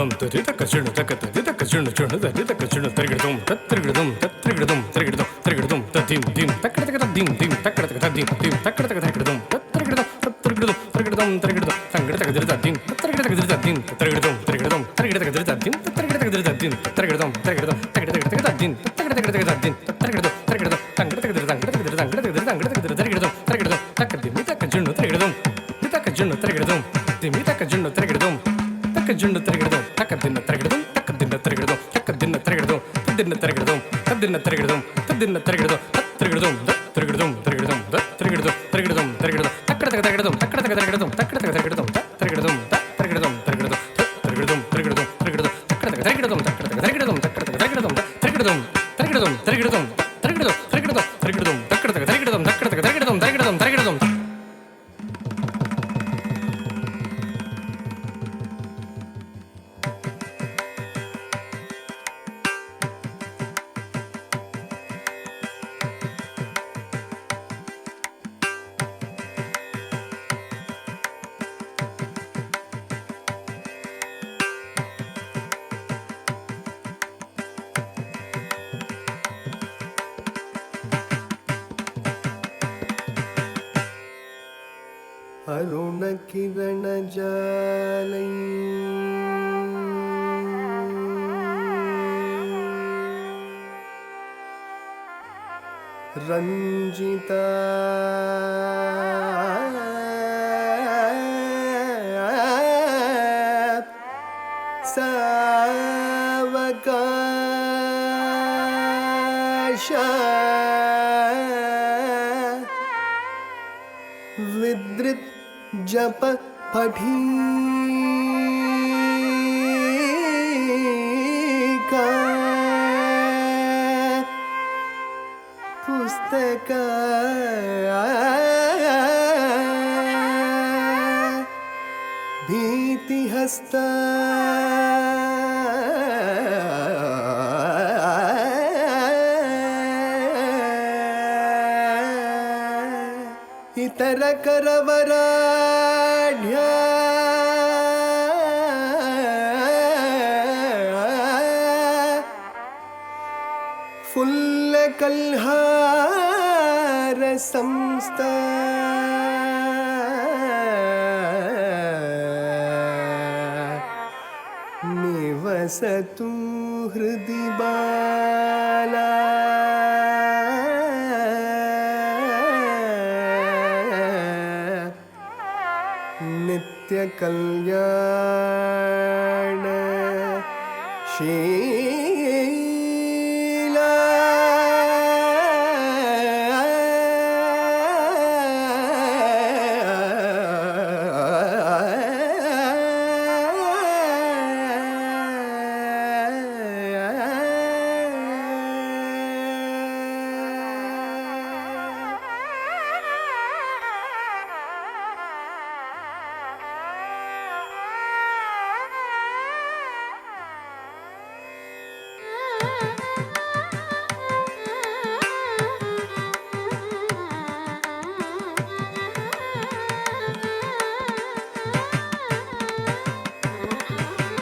Speaker 5: தம் தரி தக்க சிணு தக்க தரி தக்க சிணு சிணு தரி தக்க சிணு தரிகிடதும் தத்திரிகிடதும் தத்திரிகிடதும் தரிகிடதும் தரிகிடதும் தத்தீம் தீம் தக்கடதக தீம் தீம் தக்கடதக தீம் தீம் தக்கடதக தரிகிடதும் தத்திரிகிடதும் தத்திரிகிடதும் தரிகிடதும் தரிகிடதும் தங்கடதக திரி தீம் தத்திரிகிடதக திரி தீம் தரிகிடதும் தரிகிடதும் தரிகிடதக திரி தீம் தத்திரிகிடதக திரி தீம் தரிகிடதும் தரிகிடதும் தரிகிடதக தீம் தரிகிடதக தீம் தரிகிடதும் தரிகிடதும் தங்கடதக திரி தங்கடதக திரி தங்கடதக திரி தங்கடதக திரி தரிகிடதும் தரிகிடதும் தக்க திமி தக்க சிணு தரிகிடதும் தக்க சிணு தரிகிடதும் திமி தக்க சிணு தரிகிடதும் தக்க சிணு தரிகிடதும் தக்க தின்ன தரிகிடதும் தக்க தின்ன தரிகிடதும் தக்க தின்ன தரிகிடதும் தின்ன தரிகிடதும் தின்ன தரிகிடதும் தின்ன தரிகிடதும் தரிகிடதும் தரிகிடதும் தரிகிடதும் தரிகிடதும் தரிகிடதும் தரிகிடதும் தக்கடதக தரிகிடதும் தக்கடதக தரிகிடதும் தக்கடதக தரிகிடதும் தரிகிடதும் தரிகிடதும் தரிகிடதும் தரிகிடதும் தரிகிடதும் தரிகிடதும் தக்கடதக தரிகிடதும் தக்கடதக தரிகிடதும் தக்கடதக தரிகிடதும் தரிகிடதும் தரிகிடதும் தரிகிடதும் தரிகிடதும் தரிகிடதும் தரிகிடதும் தக்கடதக தரிகிடதும் தக்கடதக தரிகிடதும் தரிகிடதும் தரிகிடதும்
Speaker 4: அருண கிரண ஜாலை ரஞ்சிதா சாவகாஷ विद्रित जप पठीका पुस्तक भीतिहस्ता इतर करवराढ्या फुल्ल कल्हार संस्था निवसतु हृदि बाला नित्य कल्याण शीला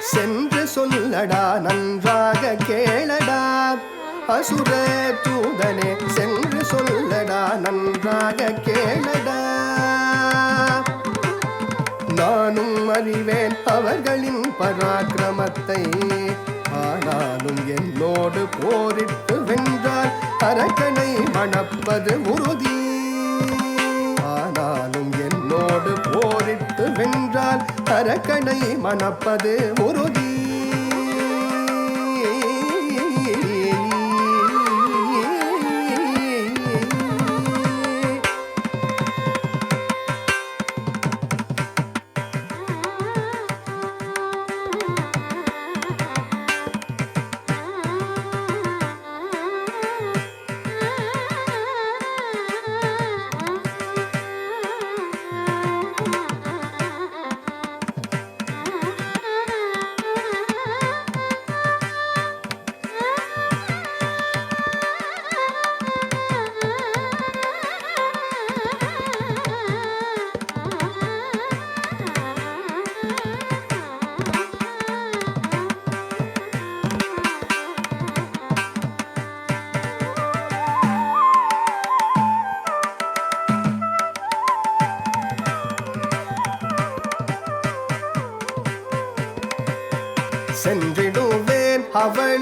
Speaker 4: சென்று சொல்லடா நன்றாக கேளடா அசுர தூதனே சென்று சொல்லடா நன்றாக கேளடா நானும் அறிவேன் அவர்களின் பராக்கிரமத்தை ஆனாலும் என்னோடு போரிட்டு வென்றால் அரக்கனை மணப்பது உறுதி ஆனாலும் என்னோடு போரிட்டு வென்றால் அரக்கனை மணப்பது உறுதி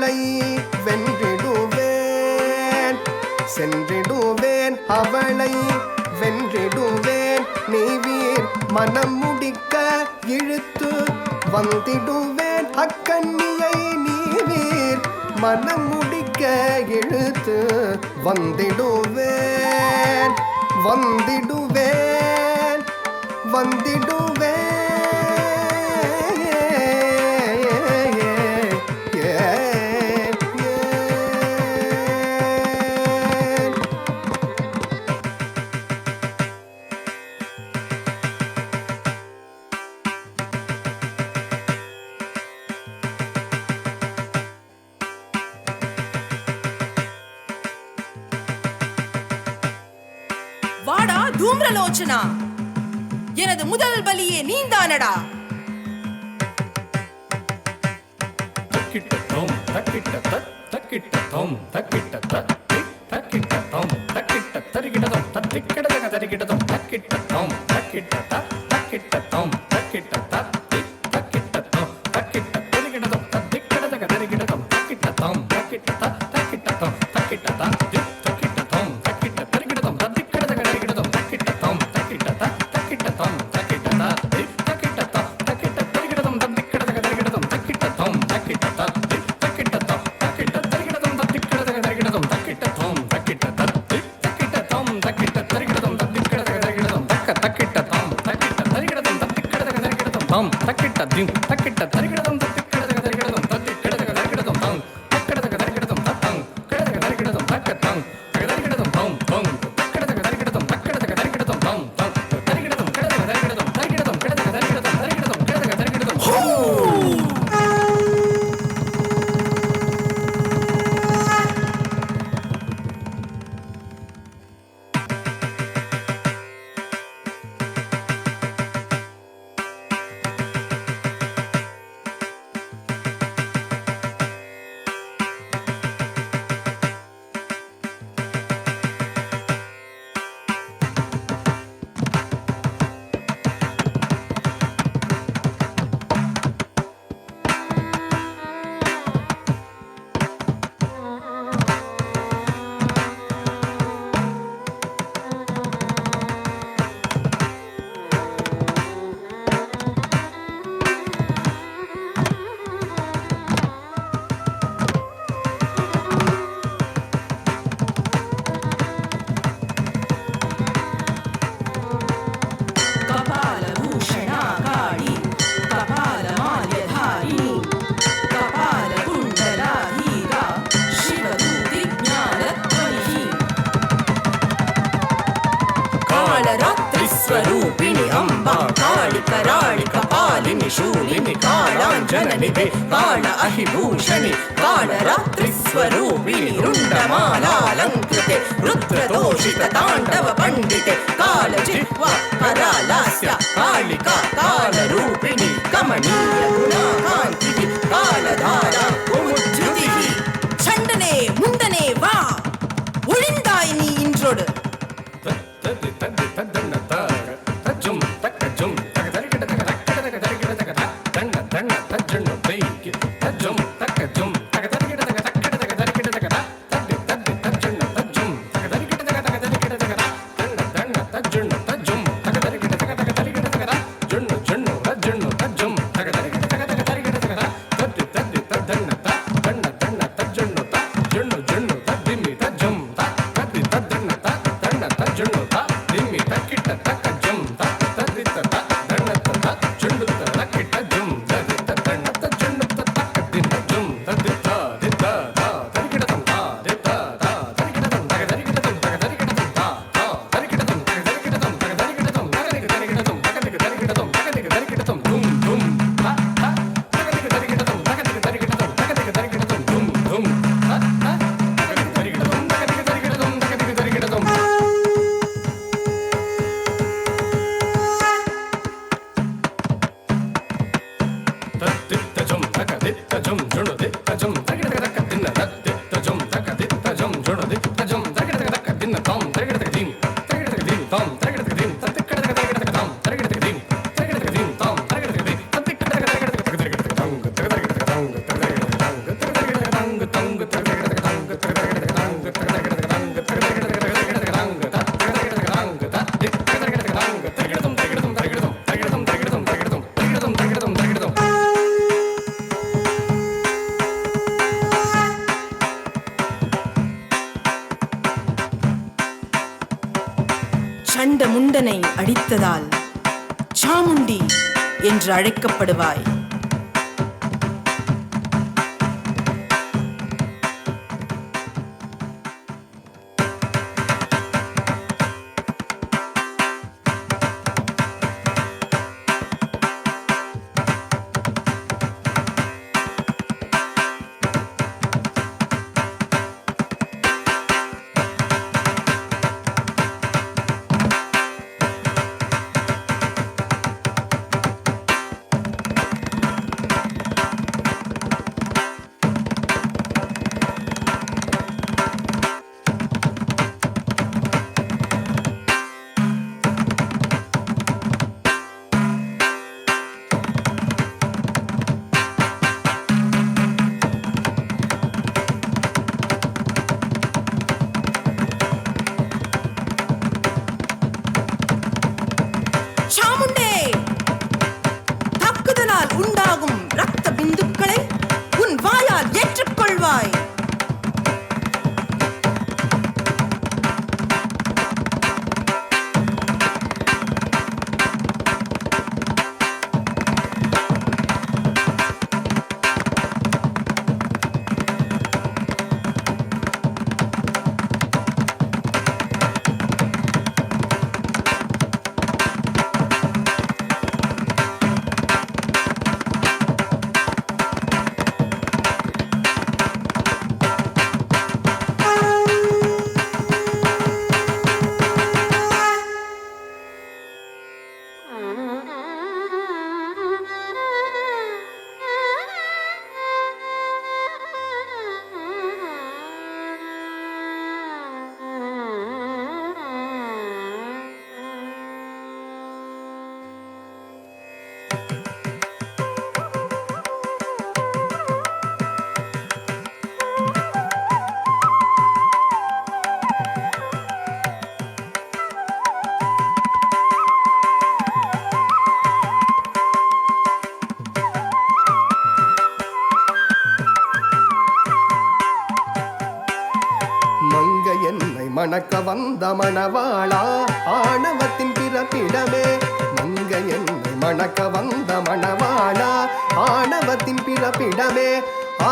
Speaker 4: அவளை வென்றிடுவேன், சென்றிடுவேன் அவளை வென்றிடுவேன். நீ வீர் மனம் முடிக்க இழுத்து வந்திடுவேன், அக்கண்ணியை நீ வீர் மனம் முடிக்க இழுத்து வந்திடுவேன், வந்திடுவேன், வந்திடுவேன்.
Speaker 3: வாடா தூம்ரலோச்சனா, எனது முதல் பலியே நீந்தானடா.
Speaker 5: தக்கிட்ட தோம் தக்கிட்ட தத் தக்கிட்ட தோம் தக்கிட்ட தத் தக்கிட்ட தோம் தக்கிட்ட தரிகிடதோம் தத்திக்கிடதக தரிகிடதோம் தக்கிட்ட தோம் தக்கிட்ட தத் தக்கிட்ட தோம் தக்கிட்ட தத் தக்கிட்ட தோம் தக்கிட்ட தரிகிடதோம் தத்திக்கிடதக தரிகிடதோம் தக்கிட்ட தோம் தக்கிட்ட தத் தக்கிட்ட தோம் தக்கிட்ட தத் தக்கிட்ட தோம் தக்கிட்ட தரிகிடதோம் தத்திக்கிடதக தரிகிடதோம் தக்கிட்ட தோம் தக்கிட்ட தத் தக்கிட்ட தோம் தக்கிட்ட தத் தக்கிட்ட தோம் தக்கிட்ட தரிகிடதோம் தத்திக்கிடதக தரிகிடதோம் தக்கிட்ட தோம் தக்கிட்ட தத் தக்கிட்ட தோம் தக்கிட்ட தரிகிடதோம் தத்திக்கிடதக தரிகிடதோம் தக்கிட்ட தோம் தக்கிட்ட தத் தக்கிட்ட தோம் தக்கிட்ட தரிகிடதோம் தத்திக்கிடதக தரிகிடதோம் தக்க தக்கிட்ட தோம் தக்கிட்ட தரிகிடதோம் தத்திக்கிடதக தரிகிடதோம் தோம் தக்கிட்ட திம் தக்கிட்ட தரிகிடதோம் தத்திக்கிடதக தரிகிடதோம் தத்திக்கிடதக தரிகிடதோம் தோம் தக்கிடதக தரிகிடதோம் தத்தம் கிடதக தரிகிடதோம் தக்கத்தம் தரிகிடதோம் தோம் தோம் தக்கிடதக தரிகிடதோம் தக்கிடதக தரிகிடதோம் தோம் தோம் தரிகிடதோம் கிடதக தரிகிடதோம் தரிகிடதோம் கிடதக தரிகிடதோம் தரிகிடதோம் கிடதக தரிகிடதோம்
Speaker 3: கபாலபூஷணா காளி, கபாலமால்யதாரிணி, கபாலகுண்டலாதீரா, சிவதூதி ஞானத்வனிஹி. காளராத்திரிஸ்வரூபிணி அம்பா காளி கராளி கபாலினி शूलिनि कालाञ्जननिधे काल अहिभूषणि कालरात्रिस्वरूपिणि रुण्डमालालङ्कृते रुद्रदोषित ताण्डव पण्डिते कालजिह्वा करालास्य कालिका कालरूपिणि कमनीय गुणाकान्तिः कालधारा कुमुद्युतिः. சண்டனே முண்டனே வா, ஒழிந்தாய் நீ இன்றோடு.
Speaker 5: தத்தி தத்தி தத்தண்ண தாக தஜும் தக்கஜும் தக தரிகிடதக தக்கடதக தரிகிடதக தண்ண தண்ண தஜ்ஜண்ண தைக்கி தஜும் தக்கஜும் தக தரிகிடதக தக்கடதக தரிகிடதக தத்தி தத்தி தஜ்ஜண்ண தஜும் தக தரிகிடதக தக தரிகிடதக தண்ண தண்ண தஜ்ஜண்ண தஜும் தக தரிகிடதக தக தரிகிடதக ஜுண்ணு ஜுண்ணு ரஜ்ஜண்ணு தஜும் தக தரிகிடதக
Speaker 3: கண்ட முண்டனை அடித்ததால் சாமுண்டி என்று அழைக்கப்படுவாய். சாமுண்டே, தாக்குதலால் உண்டாகும் ரத்த பிந்துக்களை உன் வாயால் ஏற்றுக்கொள்வாய்.
Speaker 4: மணக்க வந்த மணவாளா ஆணவத்தின் பிறப்பிடமே. மங்கை என்னை மணக்க வந்த மணவாளா ஆணவத்தின் பிறப்பிடமே.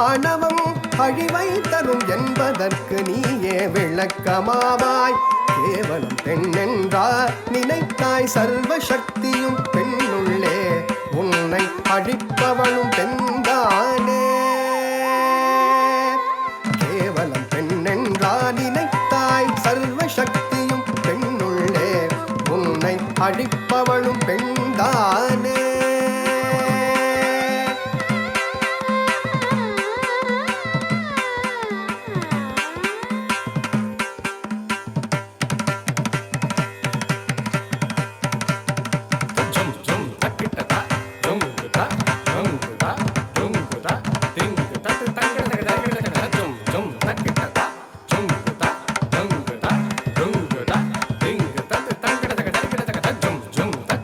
Speaker 4: ஆணவம் அழிவை தரும் என்பதற்கு நீயே விளக்கமாவாய். கேவலம் பெண்ணென்றார் நினைத்தாய் சர்வ சக்தியும் பெண்ணுள்ளே உன்னை அழிப்பவளும் பெண்தானே. கேவலம் பெண்ணென்றார் நினைத்தாய் சர்வ சக்தியும் பெண்ணுள்ளே உன்னை அழிப்பவளும் பெண்தானே.
Speaker 5: Dum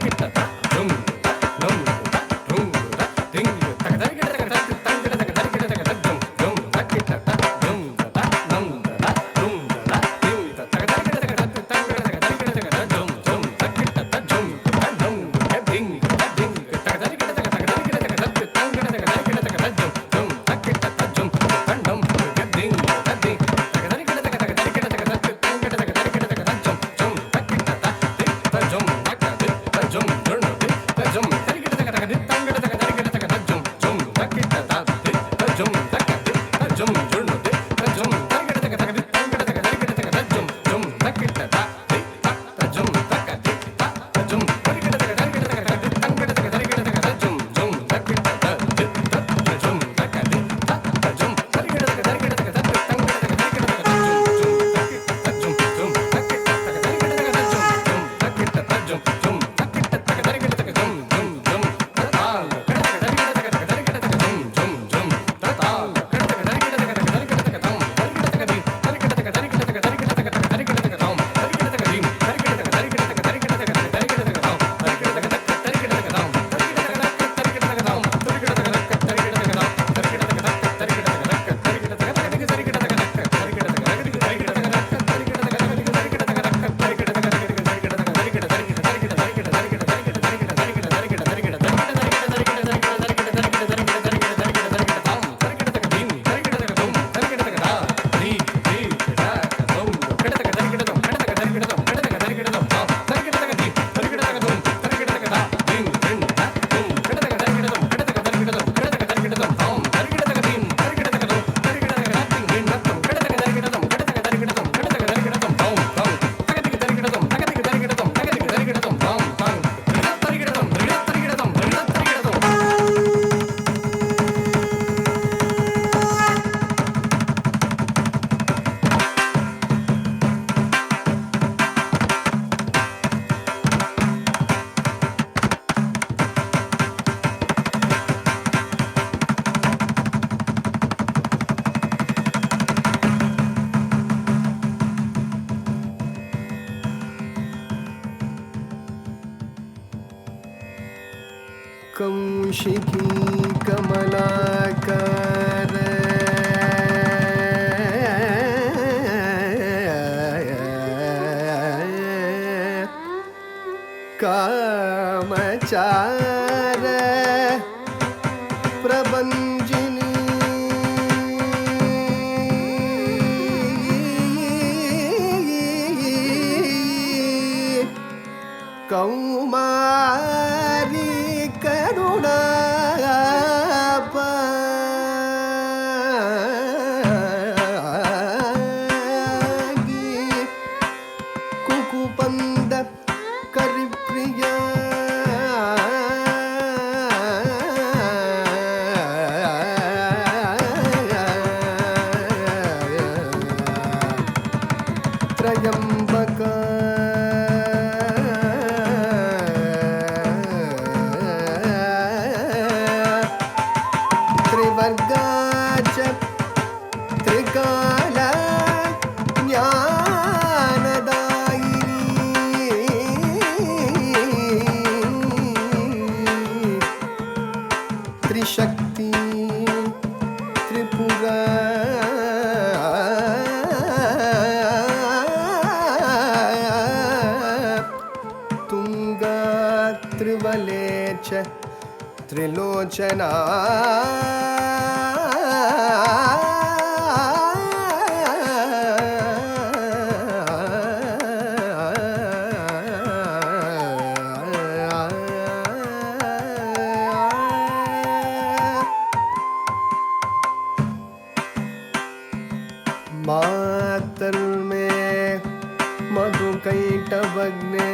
Speaker 4: कौशिकी कमलाकार कामचार प्रबंजिनी कौमारी करुणापागी कुकुपंद करिप्रिया त्रयंबका त्रिवर्गाच त्रिकाला ज्ञानदायिनी त्रिशक्ति त्रिपुरा तुंगा त्रिवले च त्रिलोचना मातर में मधुकैटवग्ने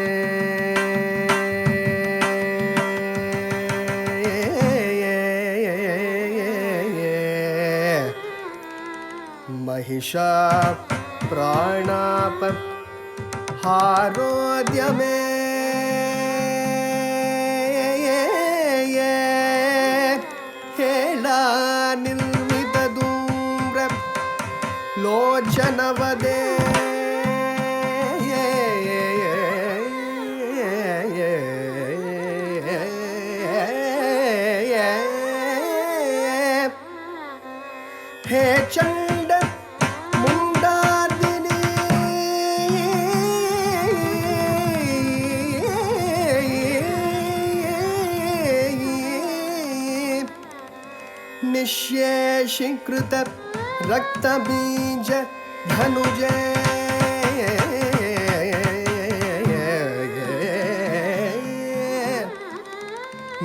Speaker 4: महिषा प्राणाप हारोद्य में हेला निर्मित धूम्र लोचनवदे हे चंड मुंडादिनी निश्येषीकृत रक्तबीज धनुजे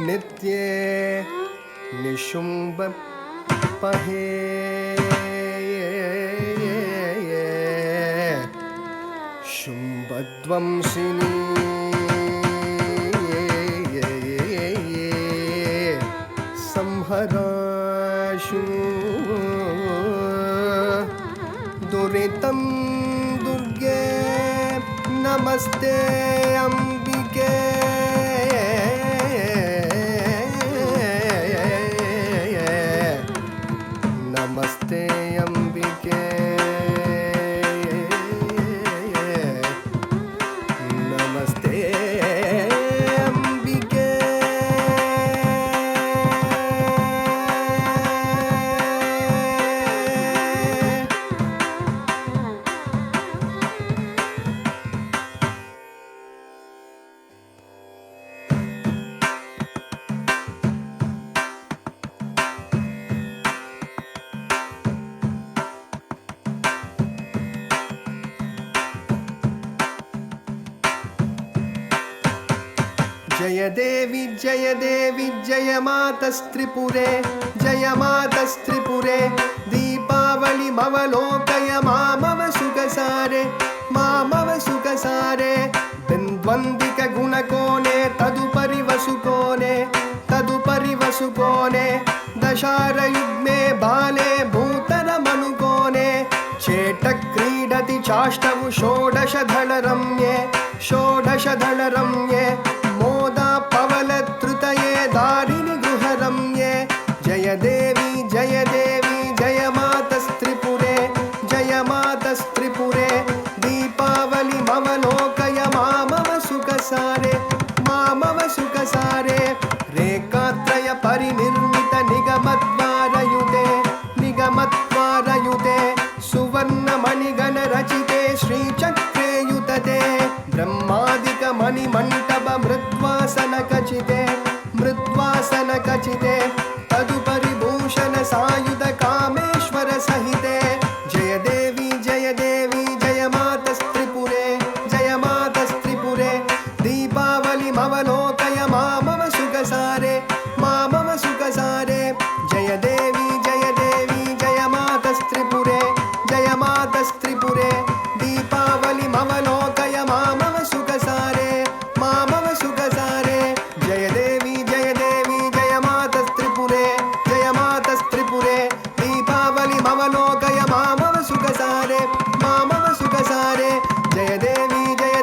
Speaker 4: नित्ये निशुंभ पहे शुंभध्वंसिनी संहराशु दुरितं दुर्गे नमस्ते अंबिके नमस्ते अंबिके नमस्ते अंबिके जय देवी जय मातस्त्रिपुरे जय मातस्त्रिपुरे दीपावली मवलोकय मामव सुखसारे बिन्द्वन्दिक गुणकोणे तदुपरि वसुकोणे दशारयुग्मे बाले भूतरमनुकोणे चेटक्रीडति चाष्टौ षोडशधनरम्ये मोदा पवलत्रुतये दारिणि गृहरम्ये जय देवी जय मातस्त्रिपुरे दीपावली मवलोकय मामव सुखसारे रेखा रचिते श्रीचक्रे युतते ब्रह्मादिकमणिमण्डप मृद्वासनखचिते तदुपरि भूषण सायुध कामेश्वर सहिते जय देवी जय मातस्त्रिपुरे दीपावली मवलोकय मामव सुखसारे जय देवी जय मातस्त्रिपुरे दीपावली मवलोकय मामव सुखसारे जय देवी जय मातस्त्रिपुरे दीपावली मवलोकय मामव सुखसारे जय देवी जय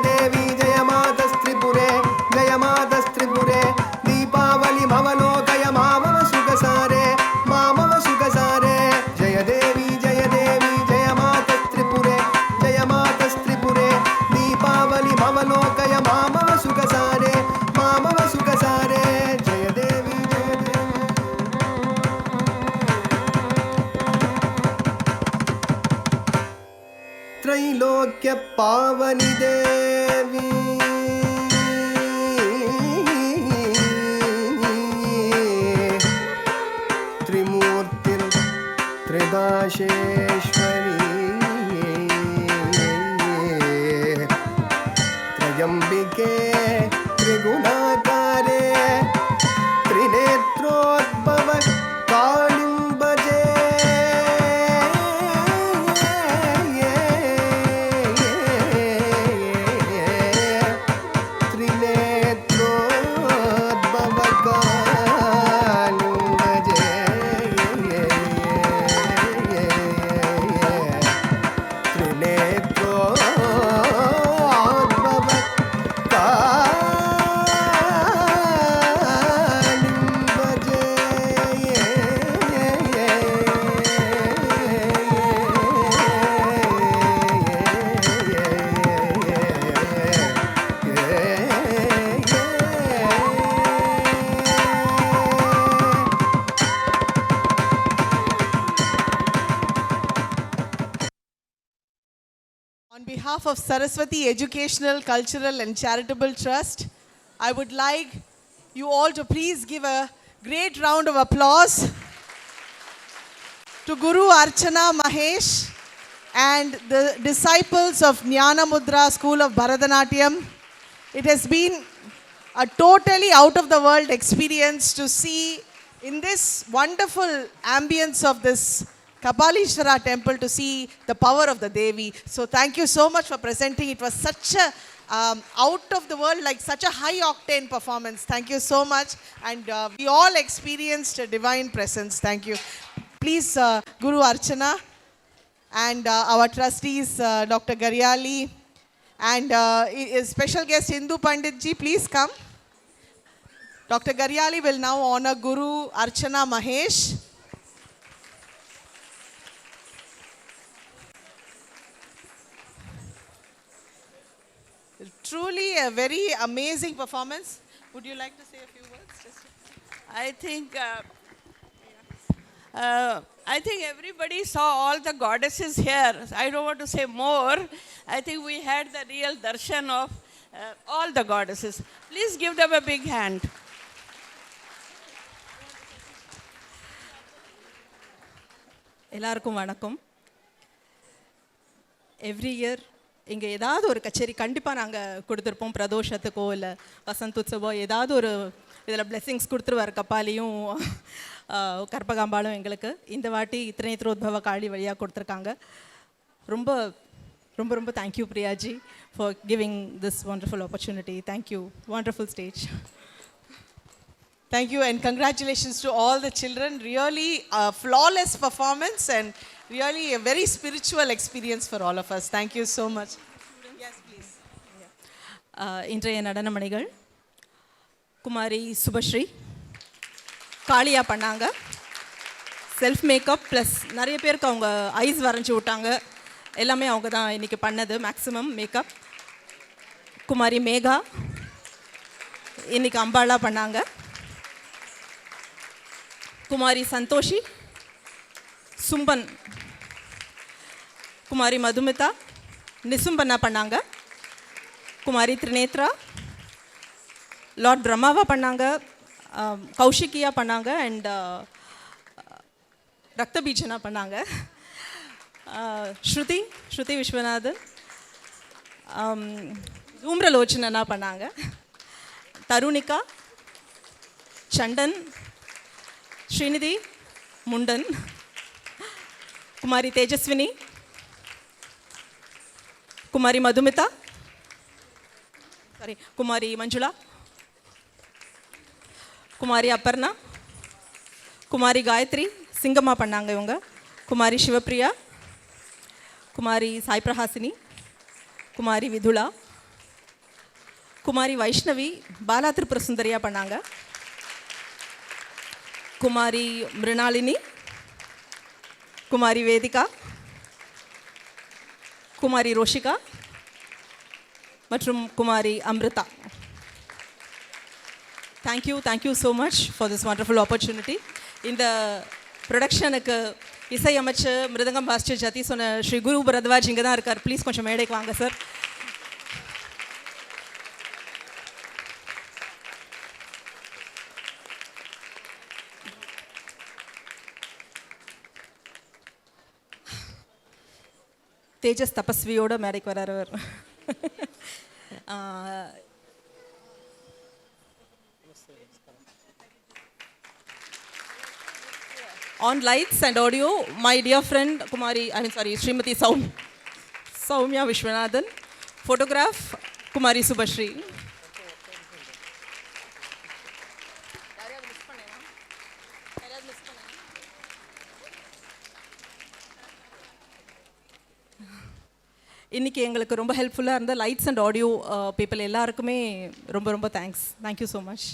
Speaker 4: मातस्त्रिपुरे दीपावली मवलोकय मामव सुखसारे जय देवी जय मातस्त्रिपुरे दीपावली मवलोकय मामव सुखसारे जय देवी त्रैलोक्य पावनी देवी त्रिमूर्तिर् त्रिदाशेश्वरी त्रयम्बिके त्रिगुणाकारे त्रिनेत्रोद्भव कालिं भजे त्रिनेत्रोद्भव कालिं भजे
Speaker 1: On behalf of Saraswati Educational, Cultural and Charitable Trust, I would like you all to please give a great round of applause to Guru Archana Mahesh and the disciples of Jnana Mudra School of Bharatanatyam. It has been a totally out of the world experience to see in this wonderful ambience of this Kapalishwara temple to see the power of the Devi. So thank you so much for presenting. It was such a out of the world, like such a high octane performance. Thank you so much. And we all experienced a divine presence. Thank you. Please, Guru Archana and our trustees, Dr. Garyali, and special guest Hindu Pandit ji, please come. Dr. Garyali will now honor Guru Archana Mahesh. Truly a very amazing performance. Would you like to say a few words?
Speaker 6: I think everybody saw all the goddesses here. I don't want to say more. I think we had the real darshan of all the goddesses. Please give them a big hand.
Speaker 7: எல்லாருக்கும் வணக்கம். Every year இங்கே ஏதாவது ஒரு கச்சேரி கண்டிப்பாக நாங்கள் கொடுத்துருப்போம். பிரதோஷத்துக்கோ இல்லை வசந்த் உற்சவோ ஏதாவது ஒரு இதில் பிளெஸ்ஸிங்ஸ் கொடுத்துருவார் கபாலியும் கற்பகாம்பாலும் எங்களுக்கு. இந்த வாட்டி திரிநேத்ரோத்பவ காளி வழியாக கொடுத்துருக்காங்க. ரொம்ப ரொம்ப ரொம்ப thank you Priyaji for giving this wonderful opportunity. Thank you. Wonderful stage.
Speaker 1: Thank you and congratulations to all the children. Really a flawless performance and really a very spiritual experience for all of us. Thank you so much. Yes, please.
Speaker 7: இன்றைய நடனமணிகள் குமாரி சுபஸ்ரீ காளியா பண்ணாங்க. Self makeup plus நிறைய பேருக்கு அவங்க ice வரைஞ்சி விட்டாங்க. எல்லாமே அவங்க தான் இன்றைக்கி பண்ணது மேக்ஸிமம் மேக்கப். குமாரி மேகா இன்றைக்கி அம்பாலா பண்ணாங்க. குமாரி சந்தோஷி சும்பன், குமாரி மதுமிதா நிசும்பன்னா பண்ணாங்க. குமாரி திரிநேத்ரா லார்ட் பிரம்மாவா பண்ணாங்க. கௌஷிகியா பண்ணாங்க. அண்ட் ரக்தபீஜனா பண்ணாங்க. ஸ்ருதி விஸ்வநாதன் தூம்ரலோச்சனா பண்ணாங்க. தருணிகா, சண்டன், ஸ்ரீநிதி முண்டன், குமாரி தேஜஸ்வினி, குமாரி மதுமிதா, குமாரி மஞ்சுளா, குமாரி அப்பர்ணா, குமாரி காயத்ரி சிங்கம்மா பண்ணாங்க இவங்க. குமாரி சிவப்பிரியா, குமாரி சாய் பிரஹாசினி, குமாரி விதுளா, குமாரி வைஷ்ணவி பாலா திரிபுர சுந்தரியா பண்ணாங்க. குமாரி மிருணாளினி, குமாரி வேதிகா, குமாரி ரோஷிகா மற்றும் Kumari Amrita. Thank you so much for this wonderful opportunity. இந்த ப்ரொடக்ஷனுக்கு இசையமைச்சு மிருதங்கம் வாசிச்சு ஜதி சொன்ன ஸ்ரீ குரு பரத்வாஜ் இங்கே தான் இருக்கார். ப்ளீஸ் கொஞ்சம் மேடைக்கு வாங்க சார். தேஜஸ் தபஸ்வியோட மேடைக்கு வரார் அவர். On lights and audio, my dear friend Srimati Soumya Vishwanathan. Photograph, Kumari Subhashri. இன்னைக்கு எங்களுக்கு ரொம்ப ஹெல்ப்ஃபுல்லாக இருந்த லைட்ஸ் அண்ட் ஆடியோ பீப்புள் எல்லாருக்குமே ரொம்ப ரொம்ப தேங்க்ஸ். Thank you so much.